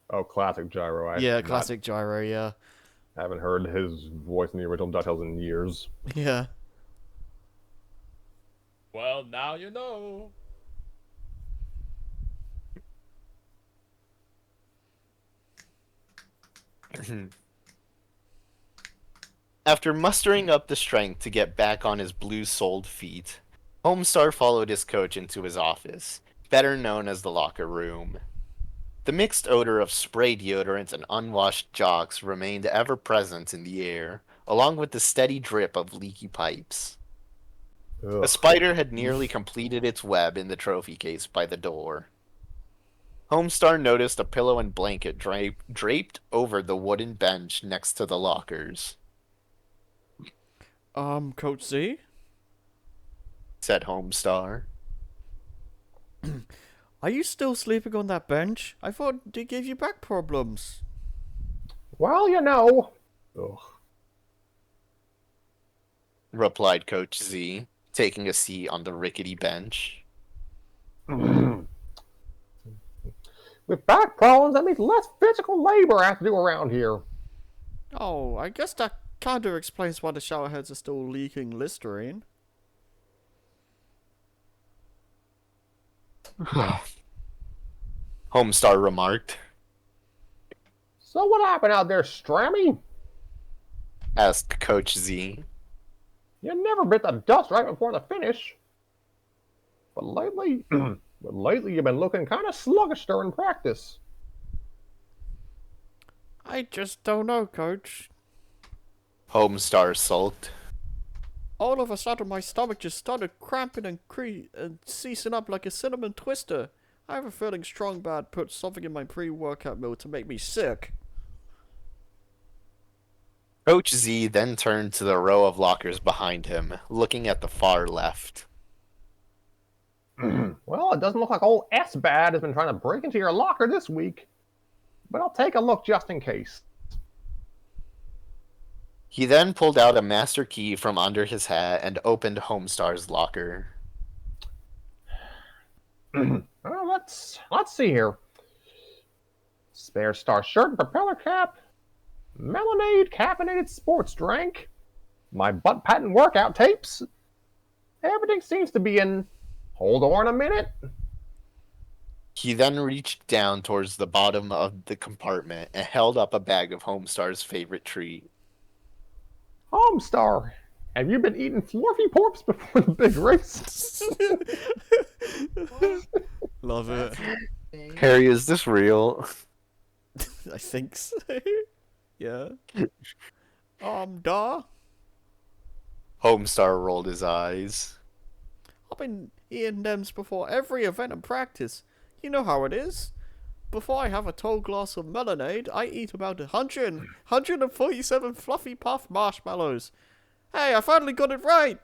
Oh, classic Gyro. Yeah, classic gyro, yeah. Haven't heard his voice in the original DuckTales in years. Yeah. Well, now you know. After mustering up the strength to get back on his blue-soled feet, Homestar followed his coach into his office, better known as the locker room. The mixed odor of spray deodorant and unwashed jocks remained ever present in the air, along with the steady drip of leaky pipes. Ugh. A spider had nearly completed its web in the trophy case by the door. Homestar noticed a pillow and blanket draped over the wooden bench next to the lockers, Coach Z? said Homestar. Are you still sleeping on that bench? I thought it gave you back problems. Well, you know. Ugh. Replied Coach Z, taking a seat on the rickety bench. With back problems, that means less physical labor I have to do around here. Oh, I guess that kinda explains why the shower heads are still leaking Listerine. Homestar remarked, So what happened out there, Strammy? asked Coach Z. You never bit the dust right before the finish. But lately, you've been looking kind of sluggish during practice. I just don't know, Coach. Homestar sulked. All of a sudden, my stomach just started cramping and seizing up like a cinnamon twister. I have a feeling Strong Bad put something in my pre-workout meal to make me sick. Coach Z then turned to the row of lockers behind him, looking at the far left. Well, it doesn't look like old S-Bad has been trying to break into your locker this week. But I'll take a look just in case. He then pulled out a master key from under his hat and opened Homestar's locker. Well, let's see here. Spare star shirt and propeller cap. Melonade caffeinated sports drink, my butt patent workout tapes. Everything seems to be in. Hold on a minute. He then reached down towards the bottom of the compartment and held up a bag of Homestar's favorite treat. Homestar, have you been eating fluffy porps before the big race? Love it. Harry, is this real? I think so. Yeah. Da. Homestar rolled his eyes. I've been eating them's before every event and practice. You know how it is. Before I have a tall glass of melonade, I eat about 147 fluffy puff marshmallows. Hey, I finally got it right!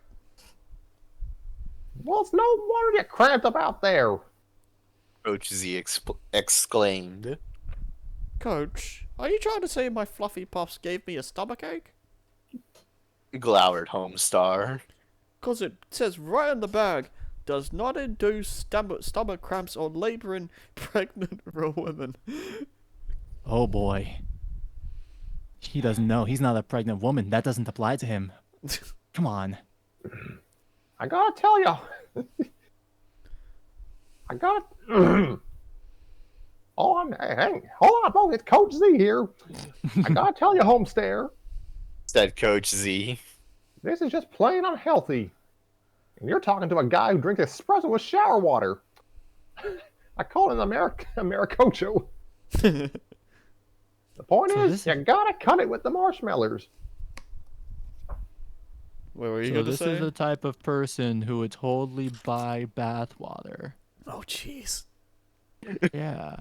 Well, it's no wonder you cramped up out there. Coach Z exclaimed. Coach, are you trying to say my fluffy puffs gave me a stomachache? Glowered Homestar. 'Cause it says right on the bag, does not induce stomach cramps or labor in pregnant women. Oh boy. He doesn't know. He's not a pregnant woman. That doesn't apply to him. Come on. I gotta tell you. I got. Hold on, folks. It's Coach Z here. I gotta tell you, Homestar, Said Coach Z. this is just plain unhealthy. And you're talking to a guy who drinks espresso with shower water. I call it an Americocho. The point So is, you gotta cut it with the marshmallows. What were you So gonna this say? is the type of person who would totally buy bathwater. Oh, jeez. Yeah.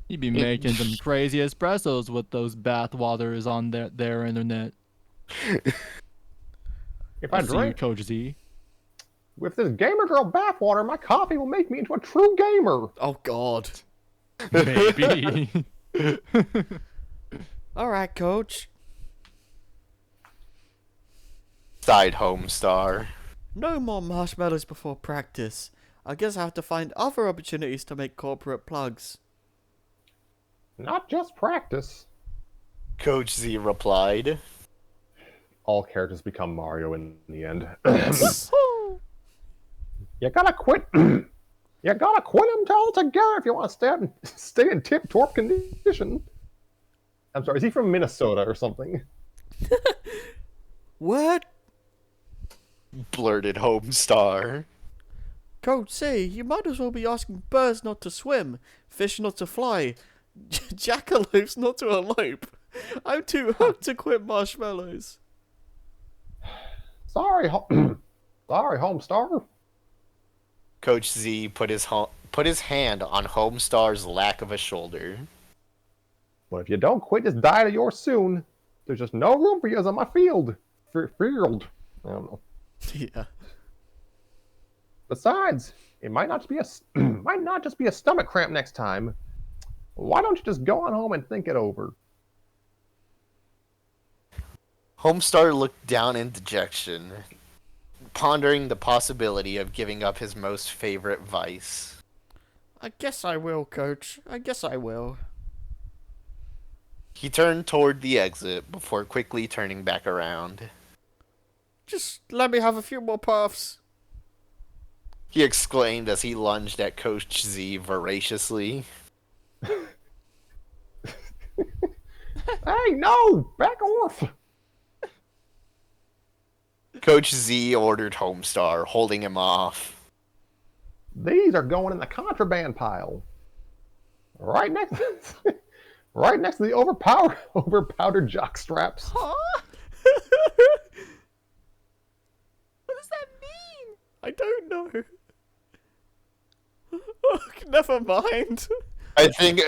You'd be making some crazy espressos with those bathwaters on their internet. If I See you, drink Coach Z. with this gamer girl bathwater, my coffee will make me into a true gamer. Oh, God. Maybe. Alright, Coach. Sighed Homestar. No more marshmallows before practice. I guess I have to find other opportunities to make corporate plugs. Not just practice. Coach Z replied. All characters become Mario in the end. You gotta quit. You gotta quit them altogether if you want to stay in tip-top condition. I'm sorry, is he from Minnesota or something? What? Blurted Homestar. Coach C, you might as well be asking birds not to swim, fish not to fly, jackalopes not to elope. I'm too hooked to quit marshmallows. Sorry, sorry, Homestar. Coach Z put his hand on Homestar's lack of a shoulder. But if you don't quit this diet of yours soon, there's just no room for you on my field. Field. I don't know. Yeah. Besides, it might not just be a stomach cramp next time. Why don't you just go on home and think it over? Homestar looked down in dejection, pondering the possibility of giving up his most favorite vice. I guess I will, Coach. I guess I will. He turned toward the exit before quickly turning back around. Just let me have a few more puffs. He exclaimed as he lunged at Coach Z voraciously. Hey, no! Back off! Coach Z ordered Homestar, holding him off. These are going in the contraband pile. Right next right next to the overpowdered jock straps. Huh? What does that mean? I don't know. Oh, never mind. I think...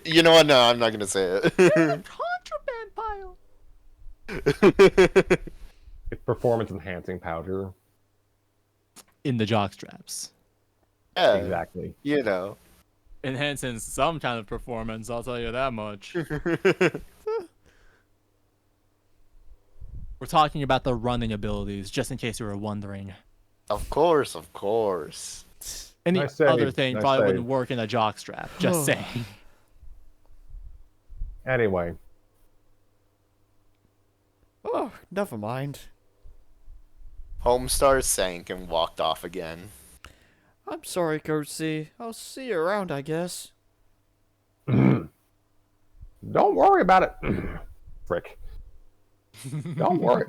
You know what? No, I'm not going to say it. Contraband pile. It's performance enhancing powder. In the jock straps. Yeah, Exactly. you know. Enhancing some kind of performance, I'll tell you that much. We're talking about the running abilities, just in case you were wondering. Of course, of course. Any Nice save, other thing nice probably save. wouldn't work in a jock strap, just saying. Anyway, never mind. Homestar sank and walked off again. I'm sorry, Coach Z. I'll see you around, I guess. Don't worry about it. Frick. Don't worry.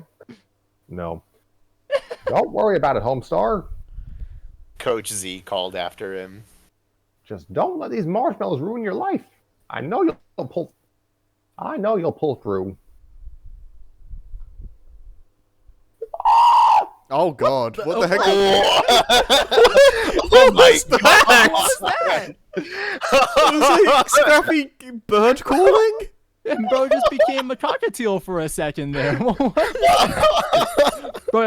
No. Don't worry about it, Homestar. Coach Z called after him. Just don't let these marshmallows ruin your life. I know you'll pull. I know you'll pull through. Oh God! What the heck? Oh my God! Was it Scrappy bird calling? And bro just became a cockatiel for a second there. Bro,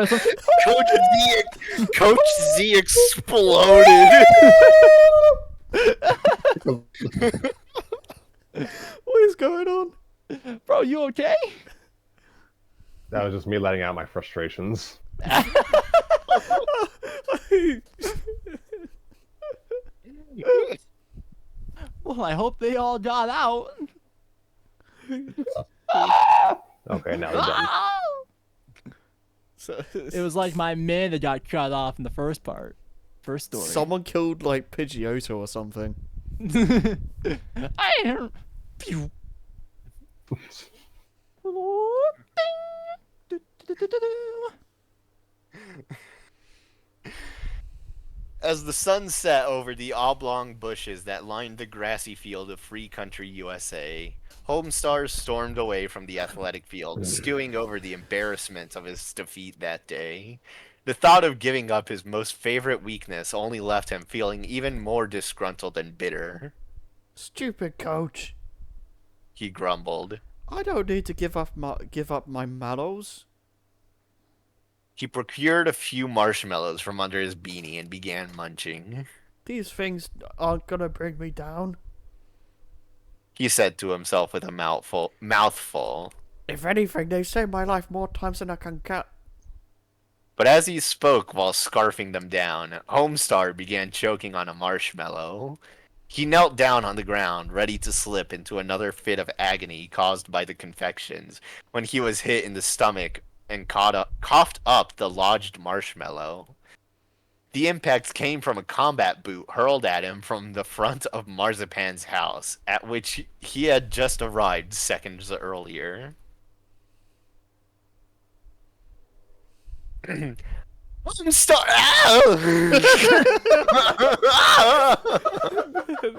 it's like, Coach Z exploded. What is going on? bro, you okay? That was just me letting out my frustrations. Well, I hope they all got out. Okay, now we're done. So, It was like my man that got cut off in the first story. someone killed like Pidgeotto or something. I Pew. As the sun set over the oblong bushes that lined the grassy field of free country USA, Homestar stormed away from the athletic field, stewing over the embarrassment of his defeat that day. The thought of giving up his most favorite weakness only left him feeling even more disgruntled and bitter. Stupid coach. He grumbled. I don't need to give up my mallows. He procured a few marshmallows from under his beanie and began munching. These things aren't gonna bring me down. He said to himself with a mouthful. If anything, they saved my life more times than I can count. But as he spoke while scarfing them down, Homestar began choking on a marshmallow. He knelt down on the ground, ready to slip into another fit of agony caused by the confections, when he was hit in the stomach and coughed up the lodged marshmallow. The impact came from a combat boot hurled at him from the front of Marzipan's house, at which he had just arrived seconds earlier. Homestar!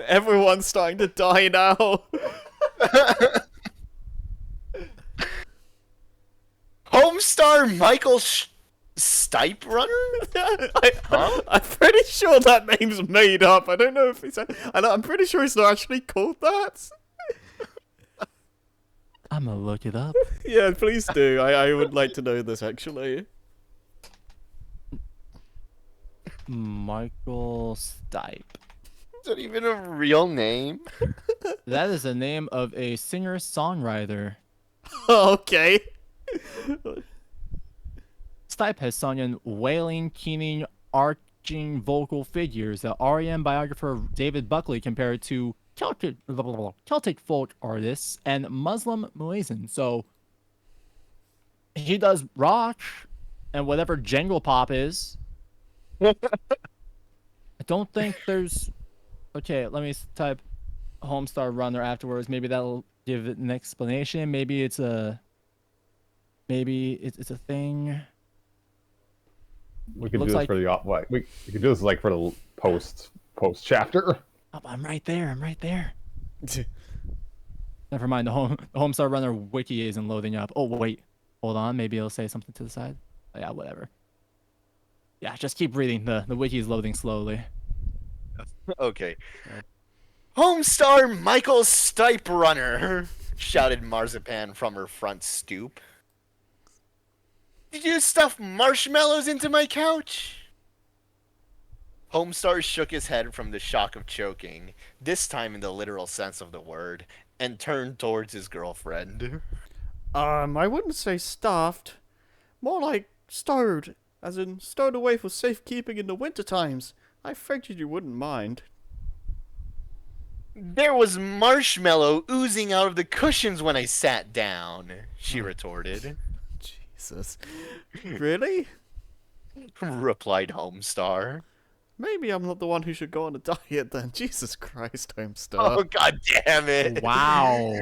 Everyone's starting to die now. Homestar Michael Stipe Runner? I'm pretty sure that name's made up. I don't know if it's. I'm pretty sure it's not actually called that. I'm gonna look it up. Yeah, please do. I would like to know this actually. Michael Stipe. Is that even a real name? That is the name of a singer-songwriter. Okay. Stipe has sung in wailing, keening, arching vocal figures that REM biographer David Buckley compared to Celtic folk artists and Muslim muezzin. So he does rock and whatever jangle pop is. I don't think there's. Okay, let me type Homestar Runner afterwards. Maybe that'll give it an explanation. Maybe it's a. Maybe it's a thing. We could do Looks this like- for the we could do this like for the post chapter. Oh, I'm right there. I'm right there. Never mind. The Homestar Runner wiki isn't loading up. Oh wait, hold on. Maybe it'll say something to the side. Oh, yeah, whatever. Yeah, just keep reading. The wiki is loading slowly. Okay. Homestar Michael Stipe Runner, shouted Marzipan from her front stoop. Did you stuff marshmallows into my couch? Homestar shook his head from the shock of choking, this time in the literal sense of the word, and turned towards his girlfriend. I wouldn't say stuffed. More like stowed. As in, stowed away for safekeeping in the winter times. I figured you wouldn't mind. There was marshmallow oozing out of the cushions when I sat down, she retorted. Jeez. Jesus. Really? replied Homestar. Maybe I'm not the one who should go on a diet then. Jesus Christ, Oh, Homestar. god damn it. Wow.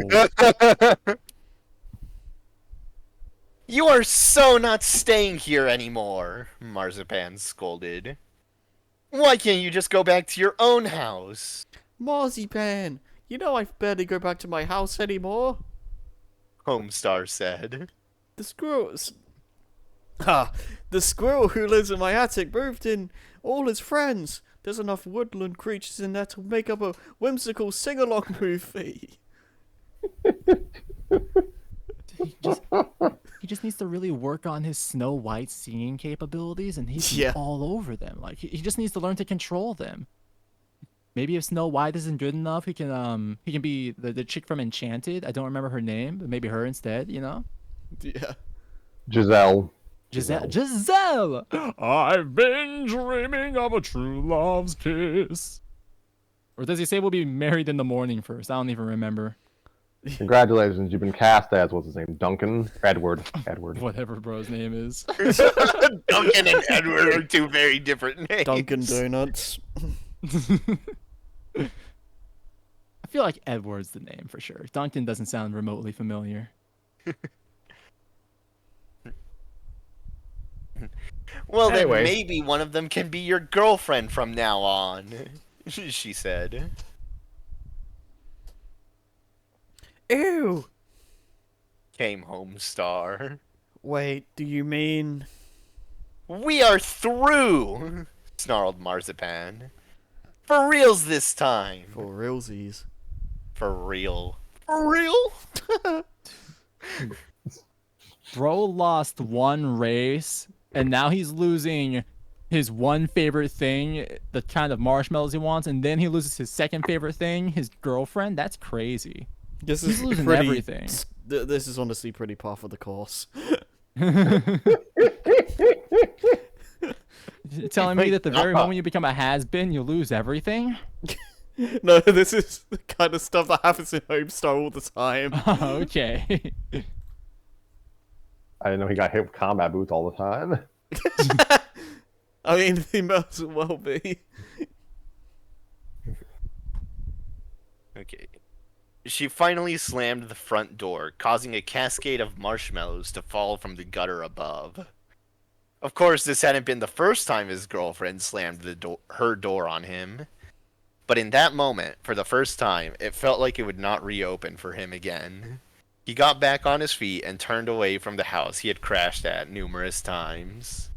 You are so not staying here anymore, Marzipan scolded. Why can't you just go back to your own house? Marzipan, you know I barely go back to my house anymore. Homestar said. The squirrels. The squirrel who lives in my attic moved in all his friends. There's enough woodland creatures in there to make up a whimsical sing-along movie. He just needs to really work on his Snow White singing capabilities, and he's Yeah. all over them. Like he just needs to learn to control them. Maybe if Snow White isn't good enough, he can be the chick from Enchanted. I don't remember her name, but maybe her instead. You know, Yeah. Giselle. Giselle. I've been dreaming of a true love's kiss. Or does he say we'll be married in the morning first? I don't even remember. Congratulations, you've been cast as, what's his name, Duncan? Edward. Whatever bro's name is. Duncan and Edward are two very different names. Dunkin' Donuts. I feel like Edward's the name for sure. Duncan doesn't sound remotely familiar. Well, Anyways. then maybe one of them can be your girlfriend from now on, she said. Ew. Came Homestar. Wait, do you mean... We are through, snarled Marzipan. For reals this time. For realsies? For real. For real? Bro lost one race, and now he's losing his one favorite thing, the kind of marshmallows he wants, and then he loses his second favorite thing, his girlfriend. That's crazy. This He's is losing pretty, everything. This is honestly pretty par for the course. You're telling me that the very moment you become a has-been, you lose everything? No, this is the kind of stuff that happens in Homestar all the time. Oh, okay. I didn't know he got hit with combat boots all the time. I mean, he might as well be. Okay. She finally slammed the front door, causing a cascade of marshmallows to fall from the gutter above. Of course, this hadn't been the first time his girlfriend slammed her door on him. But in that moment, for the first time, it felt like it would not reopen for him again. He got back on his feet and turned away from the house he had crashed at numerous times.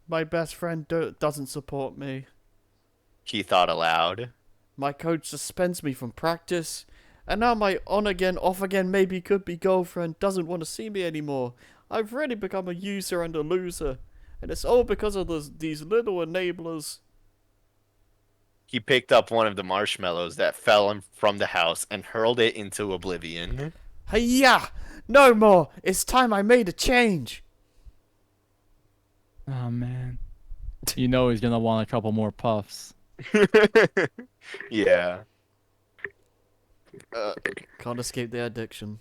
My best friend doesn't support me. He thought aloud. My coach suspends me from practice. And now my on-again, off-again, maybe-could-be girlfriend doesn't want to see me anymore. I've really become a user and a loser. And it's all because of these little enablers. He picked up one of the marshmallows that fell from the house and hurled it into oblivion. Hey-ya! No more! It's time I made a change! Oh, man. You know he's gonna want a couple more puffs. Yeah. Can't escape the addiction.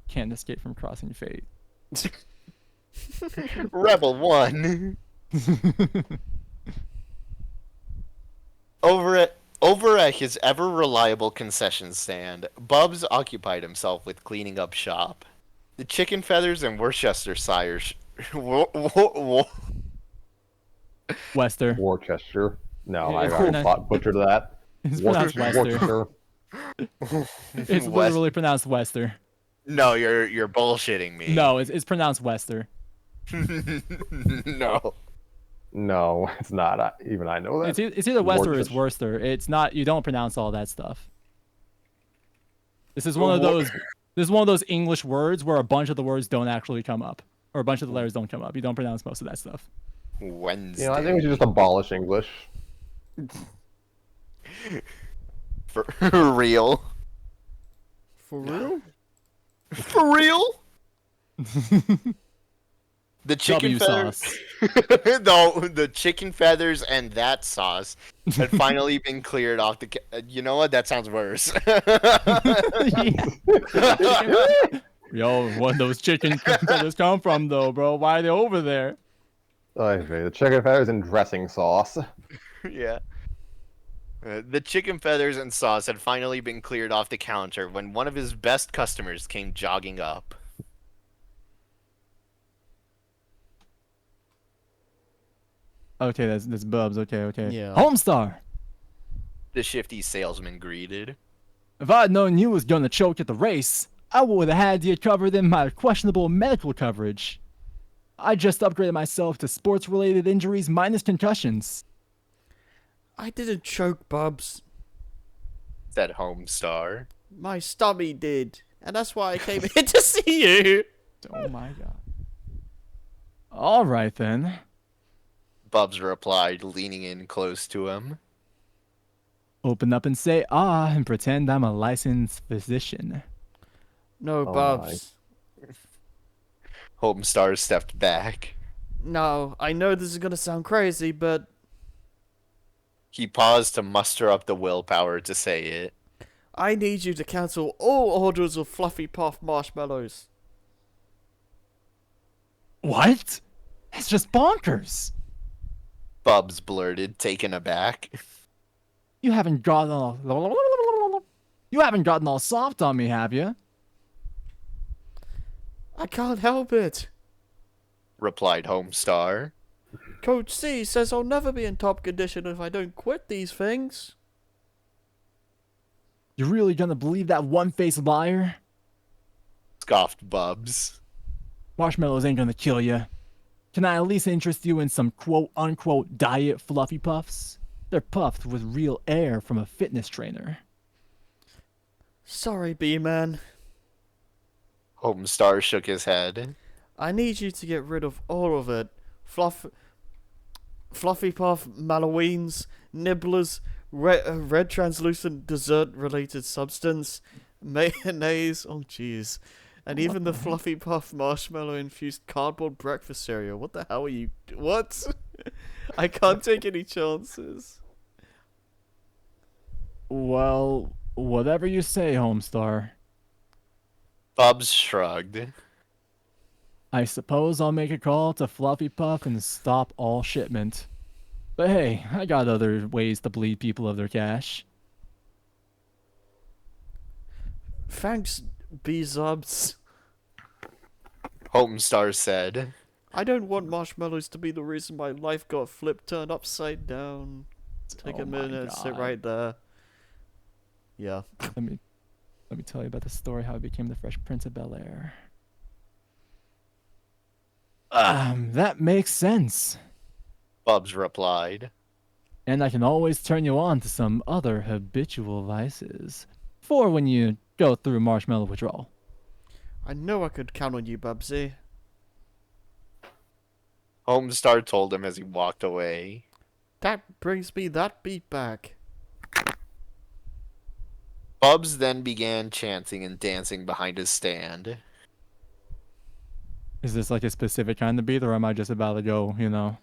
Can't escape from crossing fate. Rebel 1. Over at his ever-reliable concession stand, Bubs occupied himself with cleaning up shop. The chicken feathers and Worcestershire... Wester. Worcester. No, Yeah, I it's almost pronounced- butchered that. It's pronounced Wester. It's literally pronounced Wester. No, you're bullshitting me. No, it's pronounced Wester. No. No, it's not. Even I know that. It's either Wester or it's Worcester. Worcester. It's not. You don't pronounce all that stuff. This is one of those. This is one of those English words where a bunch of the words don't actually come up, or a bunch of the letters don't come up. You don't pronounce most of that stuff. Wednesday. You know, I think we should just abolish English. For real. For real? For real? The chicken W feathers. sauce. No, the chicken feathers and that sauce had finally been cleared off the. You know what? That sounds worse. You're Yo, where those chicken feathers come from, though, bro? Why are they over there? Okay, the chicken feathers and dressing sauce. Yeah. The chicken feathers and sauce had finally been cleared off the counter when one of his best customers came jogging up. Okay, that's Bubs. Okay, okay. Yeah. Homestar. The shifty salesman greeted. If I'd known you was gonna choke at the race, I would have had you covered in my questionable medical coverage. I just upgraded myself to sports-related injuries minus concussions. I didn't choke, Bubs. Said Homestar. My stomach did. And that's why I came here to see you. Oh my god. All right then. Bubs replied, leaning in close to him. Open up and say ah and pretend I'm a licensed physician. No, Oh Bubs. Homestar stepped back. No, I know this is gonna sound crazy, but He paused to muster up the willpower to say it. I need you to cancel all orders of Fluffy Puff marshmallows. What? That's just bonkers. Bubs blurted, taken aback. You haven't gotten all soft on me, have you? I can't help it. Replied Homestar. Coach C says I'll never be in top condition if I don't quit these things. You're really gonna believe that one-faced liar? Scoffed Bubs. Marshmallows ain't gonna kill you. Can I at least interest you in some quote-unquote diet fluffy puffs? They're puffed with real air from a fitness trainer. Sorry, B-Man. Homestar shook his head. I need you to get rid of all of it. Fluffy Puff, Malloweens, Nibblers, red translucent dessert-related substance, mayonnaise, oh jeez, and even the Fluffy Puff marshmallow-infused cardboard breakfast cereal. What the hell are you... What? I can't take any chances. Well, whatever you say, Homestar. Bubs shrugged. I suppose I'll make a call to Fluffy Puff and stop all shipment. But hey, I got other ways to bleed people of their cash. Thanks, B-Zubs. Homestar said. I don't want marshmallows to be the reason my life got turned upside down. Take Oh a my minute, sit God. right there. Yeah. Let me tell you about the story how I became the Fresh Prince of Bel-Air. That makes sense. Bubs replied. And I can always turn you on to some other habitual vices for when you go through marshmallow withdrawal. I know I could count on you, Bubsy. Homestar told him as he walked away. That brings me that beat back. Bubs then began chanting and dancing behind his stand. Is this like a specific kind of beat, or am I just about to go, you know?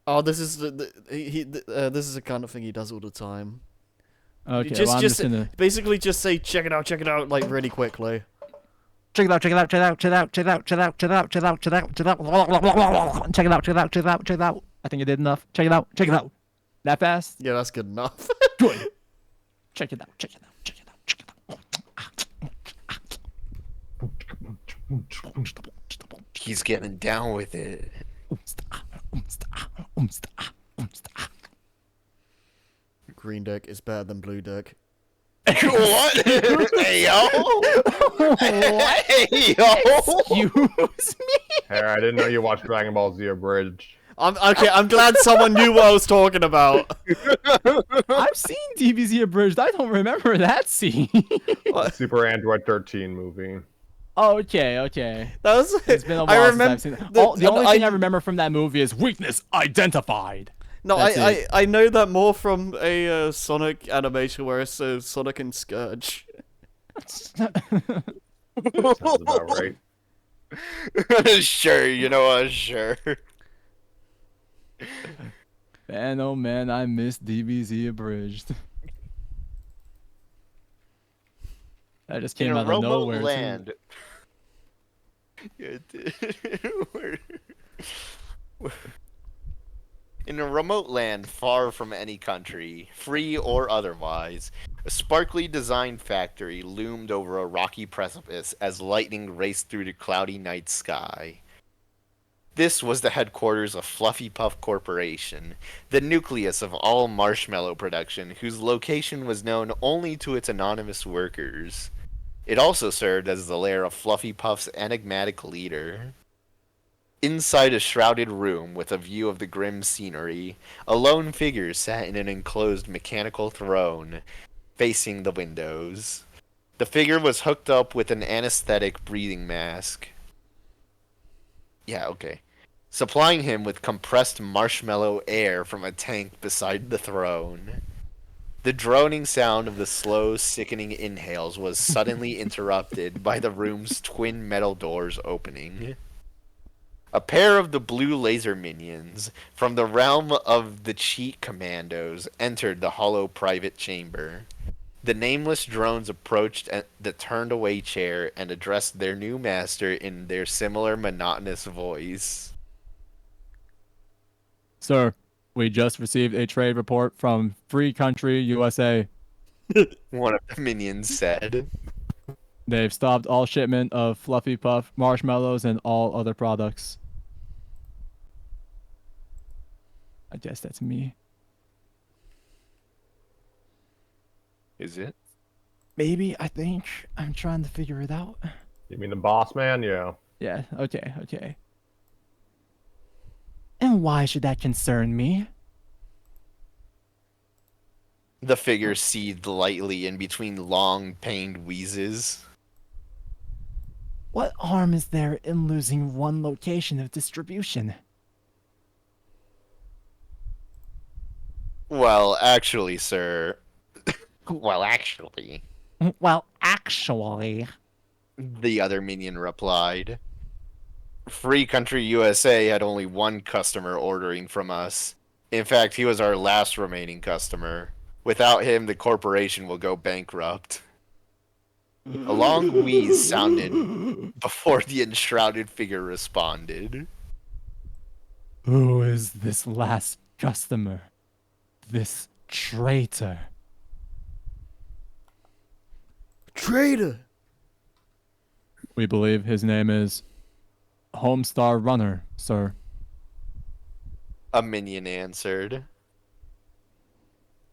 Oh, this is this is the kind of thing he does all the time. Okay, Just, well, I'm just just gonna basically just say check it out, like really quickly. check it out, check it out, check it out, check it out, check it out, check it out, check it out, check it out, check it out, check it out, check it out, check it out, check it out, check it out. I think I did enough. Check it out, check it out. That fast? Yeah, that's good enough. Good. Check it out, check it out, check it out, check it out. He's getting down with it. Green deck is better than blue deck. What? Hey, yo! What? Hey, yo! Excuse me? Hey, I didn't know you watched Dragon Ball Z Abridged. I'm glad someone knew what I was talking about. I've seen DBZ Abridged. I don't remember that scene. Super Android 13 movie. Okay, okay. That was. It's been a I while remember since I've seen it. The only thing I remember from that movie is weakness identified. No, That's I know that more from a Sonic animation where it's Sonic and Scourge. Sounds about right. Sure, you know what? Sure. Man, oh man, I miss DBZ Abridged. That just came In out of Robo nowhere. Too. Land, It did. In a remote land far from any country, free or otherwise, a sparkly designed factory loomed over a rocky precipice as lightning raced through the cloudy night sky. This was the headquarters of Fluffy Puff Corporation, the nucleus of all marshmallow production, whose location was known only to its anonymous workers. It also served as the lair of Fluffy Puff's enigmatic leader. Inside a shrouded room with a view of the grim scenery, a lone figure sat in an enclosed mechanical throne, facing the windows. The figure was hooked up with an anesthetic breathing mask. Yeah, okay. Supplying him with compressed marshmallow air from a tank beside the throne. The droning sound of the slow, sickening inhales was suddenly interrupted by the room's twin metal doors opening. A pair of the blue laser minions from the realm of the cheat commandos entered the hollow private chamber. The nameless drones approached the turned-away chair and addressed their new master in their similar monotonous voice. Sir, we just received a trade report from Free Country, USA. One of the minions said. They've stopped all shipment of Fluffy Puff marshmallows and all other products. I guess that's me. Is it? Maybe, I think. I'm trying to figure it out. You mean the boss man? Yeah. Yeah, okay. And why should that concern me? The figure seethed lightly in between long, pained wheezes. What harm is there in losing one location of distribution? Well, actually, sir. Well, actually, Well, actually... the other minion replied. Free Country USA had only one customer ordering from us. In fact, he was our last remaining customer. Without him, the corporation will go bankrupt. A long wheeze sounded before the enshrouded figure responded. Who is this last customer? This traitor? Traitor! We believe his name is Homestar Runner, sir. A minion answered.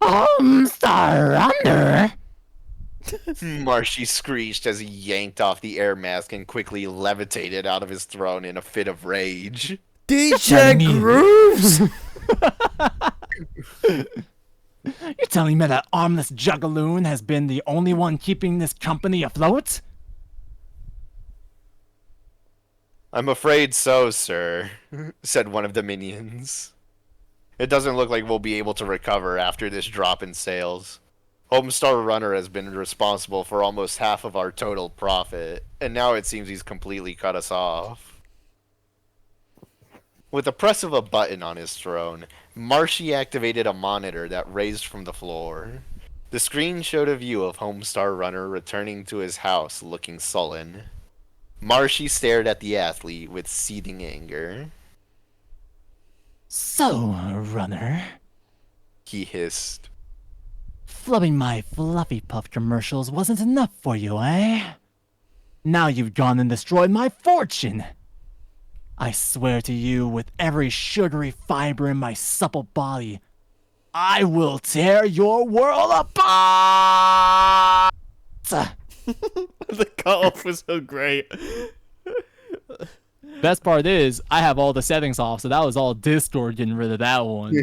Homestar Runner? Marshy screeched as he yanked off the air mask and quickly levitated out of his throne in a fit of rage. DJ Grooves! You're telling me that armless juggaloon has been the only one keeping this company afloat? I'm afraid so, sir, said one of the minions. It doesn't look like we'll be able to recover after this drop in sales. Homestar Runner has been responsible for almost half of our total profit, and now it seems he's completely cut us off. With the press of a button on his throne, Marshy activated a monitor that raised from the floor. The screen showed a view of Homestar Runner returning to his house looking sullen. Marshy stared at the athlete with seething anger. So, Runner, He hissed. flubbing my Fluffy Puff commercials wasn't enough for you, eh? Now you've gone and destroyed my fortune. I swear to you, with every sugary fiber in my supple body, I will tear your world apart! The cutoff was so great. Best part is, I have all the settings off, so that was all Discord getting rid of that one.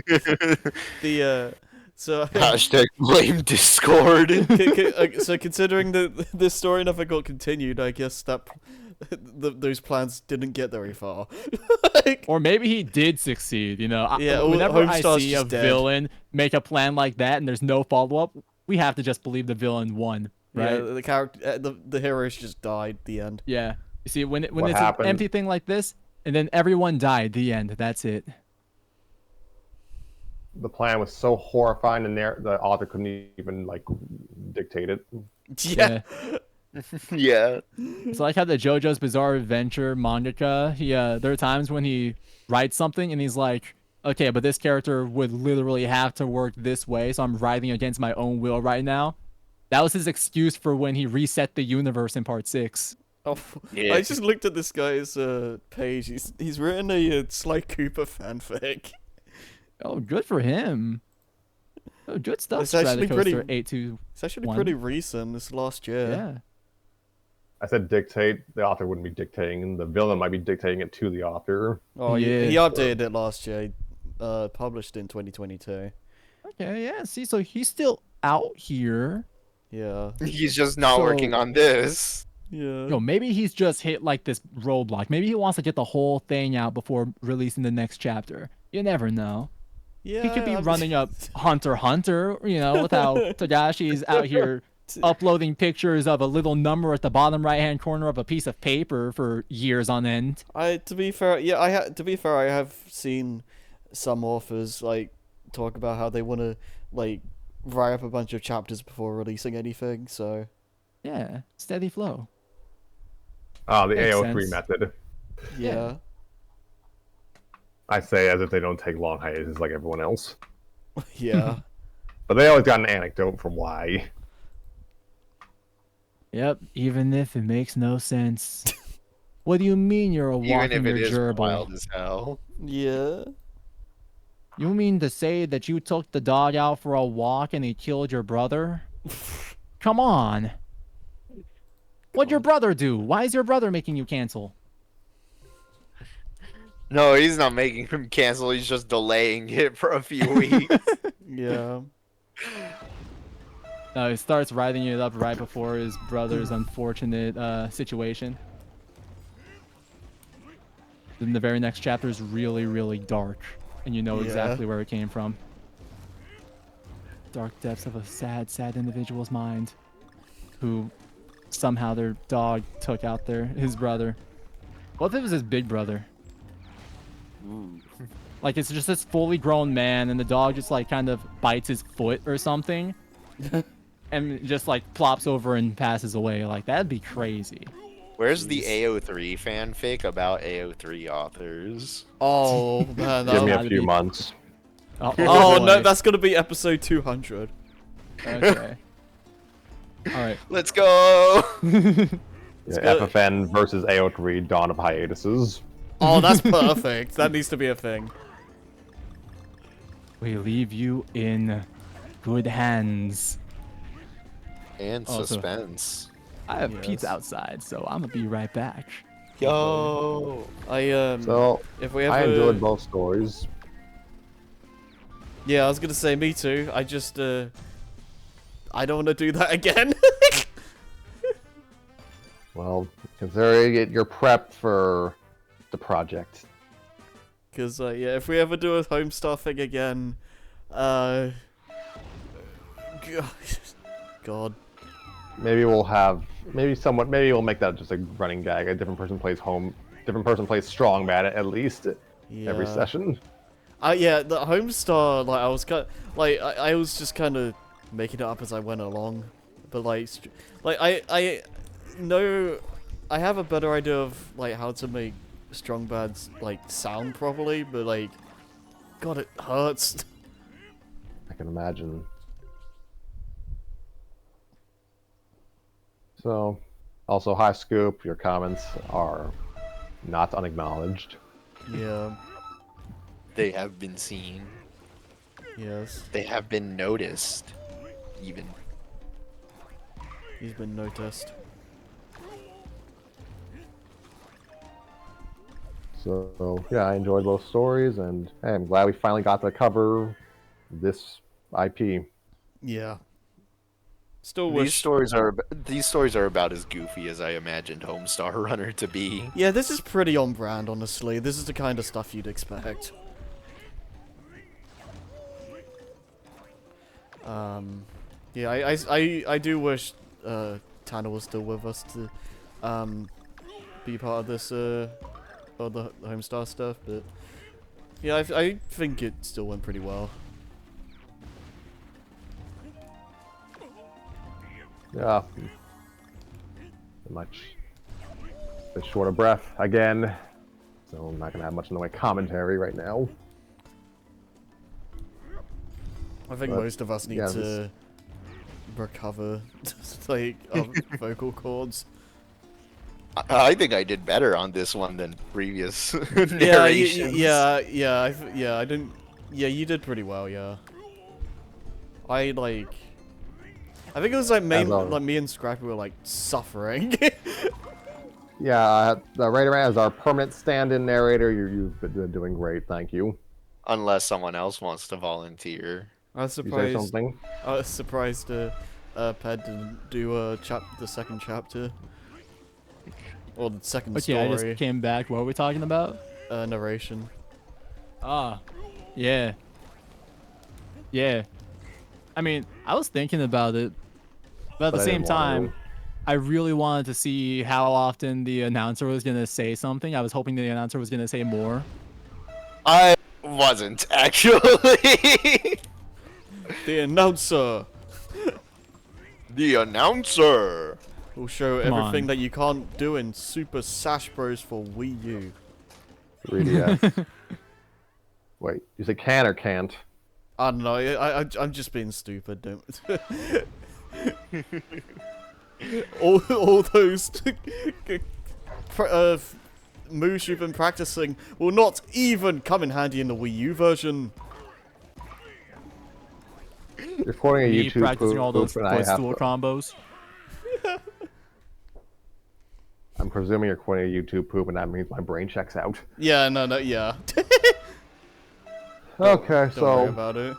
Hashtag blame Discord. So considering that this story never got continued, I guess that those plans didn't get very far. Or maybe he did succeed, you know? Yeah, whenever I Homestar's see a just dead. villain make a plan like that and there's no follow-up, we have to just believe the villain won, right? Yeah, the character, the heroes just died. The end. Yeah. You see, when What it's happened? an empty thing like this, and then everyone died, the end, that's it. The plan was so horrifying, and the author couldn't even like dictate it. Yeah. Yeah. It's like how the JoJo's Bizarre Adventure mangaka, there are times when he writes something and he's like, okay, but this character would literally have to work this way, so I'm writing against my own will right now. That was his excuse for when he reset the universe in part 6. Oh, Yeah. I just looked at this guy's page. He's written a Sly Cooper fanfic. Oh, good for him. Oh, good stuff, It's actually pretty- Stratocoaster 821. It's actually pretty recent. This last year. Yeah. I said dictate. The author wouldn't be dictating, and the villain might be dictating it to the author. Oh, Yeah. he updated it last year. He, published in 2022. Okay, yeah. See, so he's still out here. Yeah. He's just not So- working on this. Yeah. Yo, maybe he's just hit like this roadblock. Maybe he wants to get the whole thing out before releasing the next chapter. You never know. Yeah. He could be I'm- running up Hunter x Hunter, with how Togashi's out here uploading pictures of a little number at the bottom right-hand corner of a piece of paper for years on end. To be fair, I have seen some authors like talk about how they want to like write up a bunch of chapters before releasing anything. So Yeah, steady flow. Oh, the Makes AO3 sense. method. yeah. I say as if they don't take long hiatus like everyone else. Yeah. But they always got an anecdote from why. Yep, even if it makes no sense. What do you mean you're a Even walking if it is gerbil? wild as hell. Yeah. You mean to say that you took the dog out for a walk and he killed your brother? Come on. What'd your brother do? Why is your brother making you cancel? No, he's not making him cancel. He's just delaying it for a few weeks. Yeah. No, he starts writing it up right before his brother's unfortunate situation. Then the very next chapter is really, really dark, and you know Yeah. exactly where it came from. Dark depths of a sad, sad individual's mind, who somehow their dog took out his brother. What if it was his big brother? Like it's just this fully grown man, and the dog just like kind of bites his foot or something, and just like plops over and passes away. Like that'd be crazy. Where's the AO3 fanfic about AO3 authors? Oh man. Give me a gotta few be- months. Oh no, boy. that's gonna be episode 200. Okay. All right. Let's go! Yeah, good. FFN versus AO3 Dawn of Hiatuses. Oh, that's perfect. That needs to be a thing. We leave you in good hands. And Oh, so- suspense. I have Yes. pizza outside, so I'm gonna be right back. Yo! So, if we ever I enjoyed both stories. Yeah, I was gonna say me too. I just I don't want to do that again. Well, considering it, you're prepped for the project. Because yeah, if we ever do a Homestar thing again, God. Maybe we'll have, maybe we'll make that just a running gag. A different person plays strong man at least every Yeah. session. Yeah, the Homestar, like I was I was just kind of making it up as I went along, but like I know I have a better idea of like how to make strong bads like sound properly, but like, God, it hurts. I can imagine. So, also, hi Scoop, your comments are not unacknowledged. Yeah. They have been seen. Yes. They have been noticed. Even. He's been noticed. So, yeah, I enjoyed both stories, and hey, I'm glad we finally got to cover this IP. Yeah. Still These wish. stories are about as goofy as I imagined Homestar Runner to be. Yeah, this is pretty on brand, honestly. This is the kind of stuff you'd expect. Yeah, I do wish Tanner was still with us to be part of this all the Homestar stuff, but yeah, I think it still went pretty well. Yeah. much a bit short of breath again, so I'm not gonna have much in the way of commentary right now. I think But, most of us need yeah, to recover, like, our vocal cords. I think I did better on this one than previous Yeah, narrations. I didn't. Yeah, you did pretty well. Yeah. I think it was like me and Scrappy were like suffering. Yeah, Raider as our permanent stand-in narrator, you've been doing great, thank you. Unless someone else wants to volunteer. I was You say surprised. something? I was surprised Ped didn't do the second chapter or the second Okay, I story. just came back. What are we talking about? Narration. Ah, yeah. Yeah. I mean, I was thinking about it, but at the I same didn't want time, to. I really wanted to see how often the announcer was going to say something. I was hoping the announcer was going to say more. I wasn't, actually. The announcer The announcer. will show Come everything on. that you can't do in Super Smash Bros. For Wii U. 3DS. Wait, you say can or can't? I don't know. I'm just being stupid. Don't. all those moves you've been practicing will not even come in handy in the Wii U version. You're quoting a Me YouTube practicing all those and I have footstool to, combos. I'm presuming you're quoting a YouTube poop, and that means my brain checks out. Yeah, no, yeah. Okay, Don't worry so about it.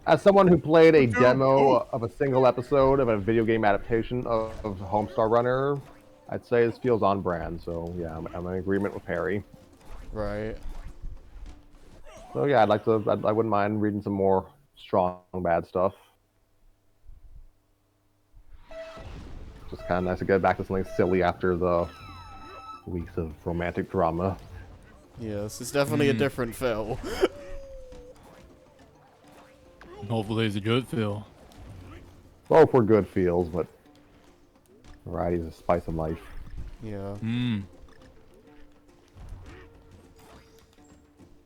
as someone who played a demo of a single episode of a video game adaptation of Homestar Runner, I'd say this feels on brand. So yeah, I'm in agreement with Perry. Right. So yeah, I wouldn't mind reading some more strong bad stuff. Just kind of nice to get back to something silly after the weeks of romantic drama. Yes, it's definitely a different feel. Hopefully it's a good feel. Both were good feels, but variety is a spice of life. Yeah. Mmm.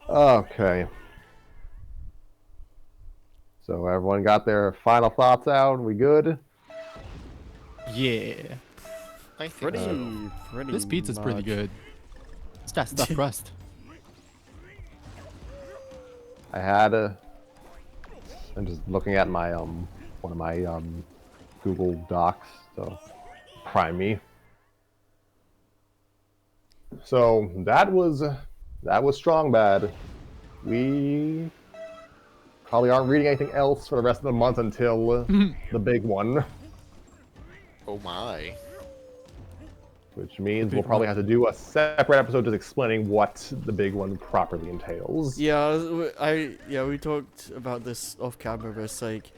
Okay. So everyone got their final thoughts out. We good? Yeah. I think so. Pretty. This pizza's pretty much. good. It's got stuffed crust. I had I'm just looking at my one of my Google Docs, so prime me. So that was strong bad. We probably aren't reading anything else for the rest of the month until the big one, Oh my. which means big we'll probably one. have to do a separate episode just explaining what the big one properly entails. Yeah, we talked about this off camera, but it's like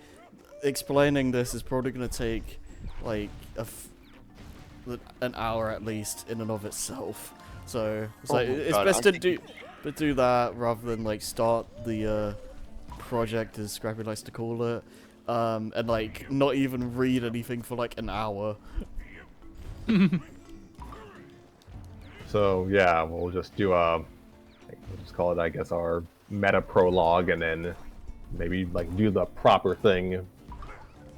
explaining this is probably gonna take like an hour at least in and of itself. So it's like it's God, best I'm to do that rather than like start the project, as Scrappy likes to call it, and like not even read anything for like an hour. So yeah, we'll just do we'll just call it, I guess, our meta prologue, and then maybe like do the proper thing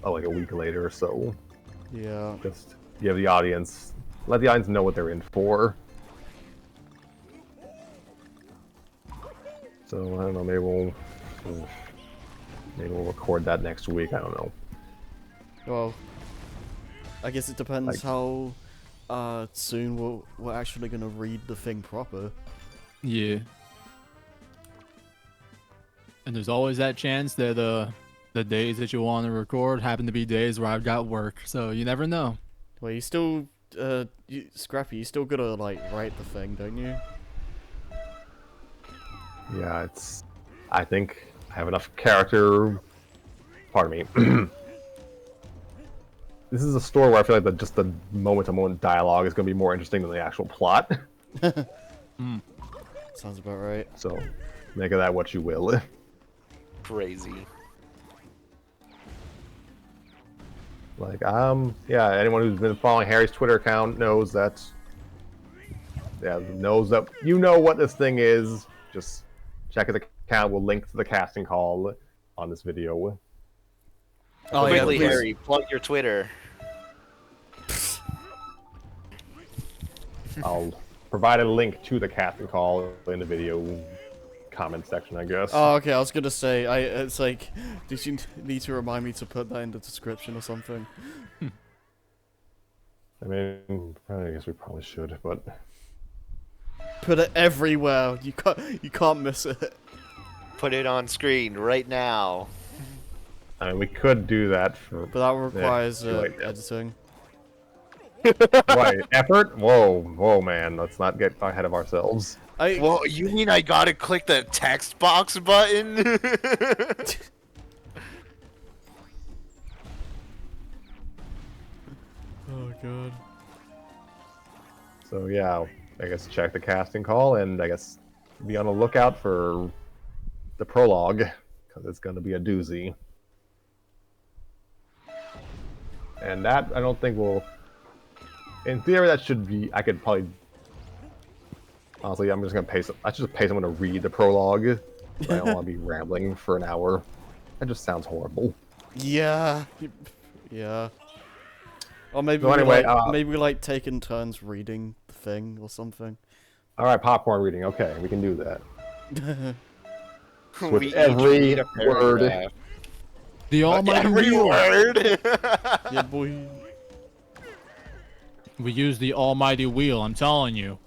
like a week later or so. Yeah. Just give the audience, let the audience know what they're in for. So I don't know, maybe we'll record that next week. I don't know. Well, I guess it depends Like- how soon we're actually gonna read the thing proper. Yeah. And there's always that chance that the days that you want to record happen to be days where I've got work, so you never know. Well, you still, Scrappy, you still gotta like write the thing, don't you? Yeah, I think I have enough character. Pardon me. This is a story where I feel like just the moment-to-moment dialogue is going to be more interesting than the actual plot. Sounds about right. So, make of that what you will. Crazy. Like, yeah, anyone who's been following Harry's Twitter account knows that. Yeah, knows that you know what this thing is. Just check his account. We'll link to the casting call on this video. Oh yeah, Quickly, please. Harry, plug your Twitter. I'll provide a link to the casting call in the video comment section, I guess. Oh, okay. I was gonna say, it's like, did you need to remind me to put that in the description or something? I mean, I guess we probably should, but Put it everywhere. You can't miss it. Put it on screen right now. I mean, we could do that for But that requires too late. editing. what effort. Whoa, man! Let's not get ahead of ourselves. Well, you mean I gotta click the text box button? Oh god. So yeah, I guess check the casting call, and I guess be on the lookout for the prologue, because it's going to be a doozy. And that, I don't think will... In theory, that should be... I could probably... Honestly, I'm just going to pay some... I should just pay someone to read the prologue. I don't want to be rambling for an hour. That just sounds horrible. Yeah. Yeah. Or maybe So anyway, maybe we like taking turns reading the thing or something. Alright, popcorn reading. Okay, we can do that. We With each every read a word. paragraph. The almighty Every wheel. word. Yeah, boy. We use the almighty wheel. I'm telling you.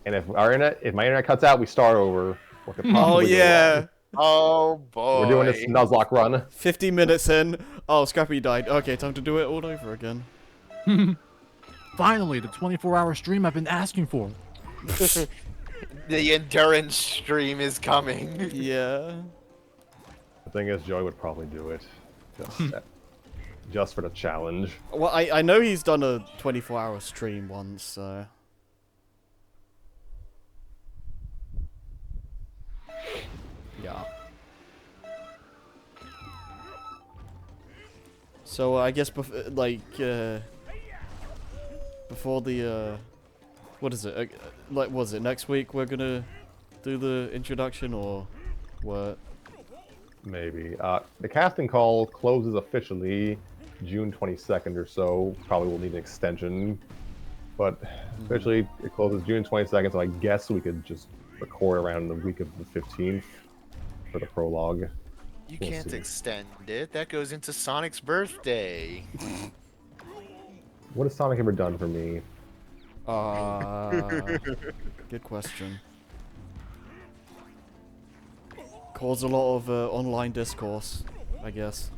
And if my internet cuts out, we start over. What could Oh possibly go yeah. wrong? Oh boy. We're doing this Nuzlocke run. 50 minutes in. Oh, Scrappy died. Okay, time to do it all over again. Finally, the 24-hour stream I've been asking for. The endurance stream is coming. Yeah. The thing is, Joey would probably do it. Just for the challenge. Well, I know he's done a 24-hour stream once, so... Yeah. So, I guess, before the, what is it? Was it next week we're gonna do the introduction, or what? Maybe. The casting call closes officially June 22nd or so. Probably will need an extension. But officially it closes June 22nd, so I guess we could just record around the week of the 15th for the prologue. You We'll can't see. extend it. That goes into Sonic's birthday. What has Sonic ever done for me? Good question. Caused a lot of online discourse, I guess.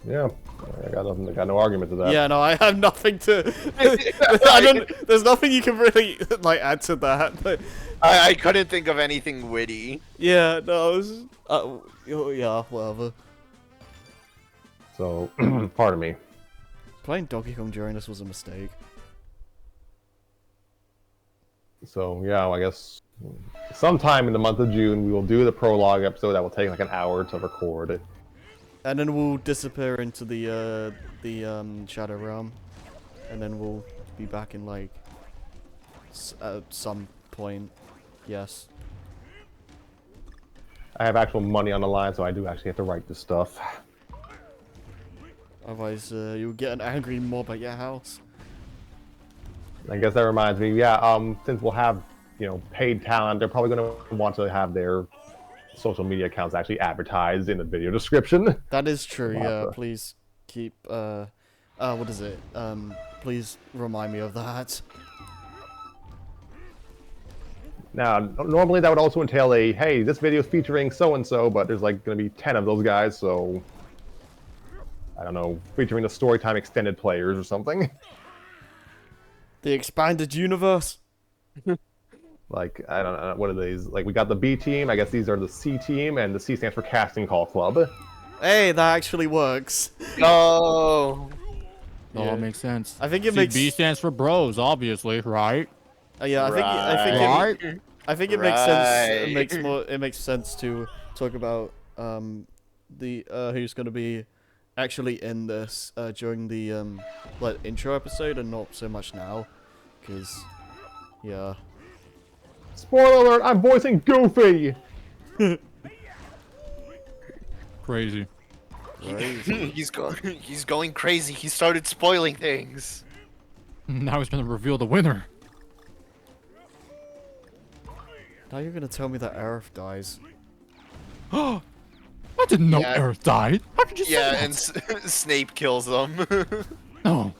Yeah, I got nothing. I got no argument to that. Yeah, no, I have nothing to. I don't. There's nothing you can really like add to that. But I couldn't think of anything witty. yeah, no, it was, yeah, whatever. So, pardon me. Playing Donkey Kong during this was a mistake. So yeah, I guess sometime in the month of June we will do the prologue episode. That will take like an hour to record. And then we'll disappear into the Shadow Realm, and then we'll be back in like at some point. Yes. I have actual money on the line, so I do actually have to write this stuff. Otherwise, you'll get an angry mob at your house. I guess that reminds me. Yeah, since we'll have paid talent, they're probably going to want to have their social media accounts actually advertised in the video description. That is true. Wow. Yeah. Please keep. What is it? Please remind me of that. Now, normally that would also entail a, hey, this video is featuring so-and-so, but there's like going to be 10 of those guys, so... I don't know, featuring the Storytime extended players or something. The expanded universe. Like, I don't know, what are these? Like, we got the B team, I guess these are the C team, and the C stands for Casting Call Club. Hey, that actually works. Oh. Oh, Yeah. it makes sense. I think it See, makes. B stands for bros, obviously, right? Yeah, I think. Right? I think it makes sense. It Right. makes more. It makes sense to talk about the who's gonna be actually in this during the like intro episode and not so much now, because yeah. Spoiler alert, I'm voicing Goofy! Crazy. Crazy. He's going crazy. He started spoiling things. Now he's gonna reveal the winner. Now you're gonna tell me that Aerith dies. I didn't know Yeah. Aerith died. How could you Yeah, say and that? Snape kills them. No.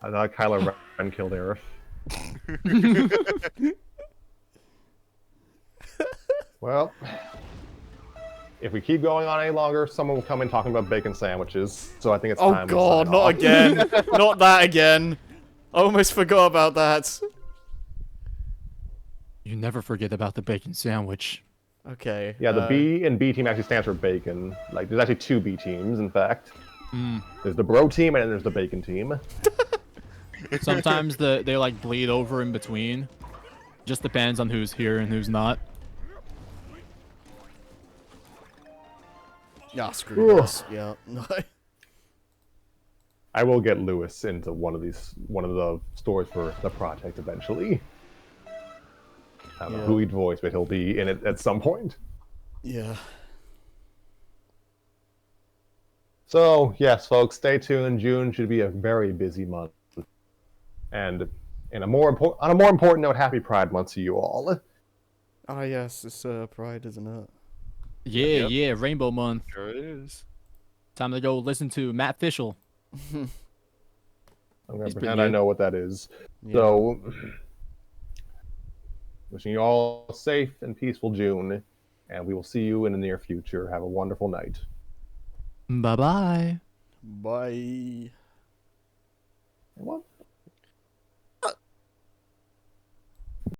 I thought Kylo Ren killed Aerith. Well, if we keep going on any longer, someone will come in talking about bacon sandwiches. So I think it's Oh time. god, to sign not off. again. Not that again. I almost forgot about that. You never forget about the bacon sandwich. Okay. Yeah, the B and B team actually stands for bacon. Like, there's actually two B teams, in fact. There's the bro team and then there's the bacon team. Sometimes they like bleed over in between. Just depends on who's here and who's not. Yeah, screw Ugh. this. Yeah. I will get Lewis into one of the stores for the project eventually. I don't know who he'd voice, but he'll be in it at some point. Yeah. So, yes, folks, stay tuned. June should be a very busy month. And on a more important note, happy Pride Month to you all. Ah, yes, it's Pride, isn't it? Yeah, Yep. yeah, Rainbow Month. Sure is. Time to go listen to Matt Fischel. I'm going He's to pretty pretend I good. know what that is. Yeah. So, wishing you all a safe and peaceful June, and we will see you in the near future. Have a wonderful night. Bye-bye. Bye. What?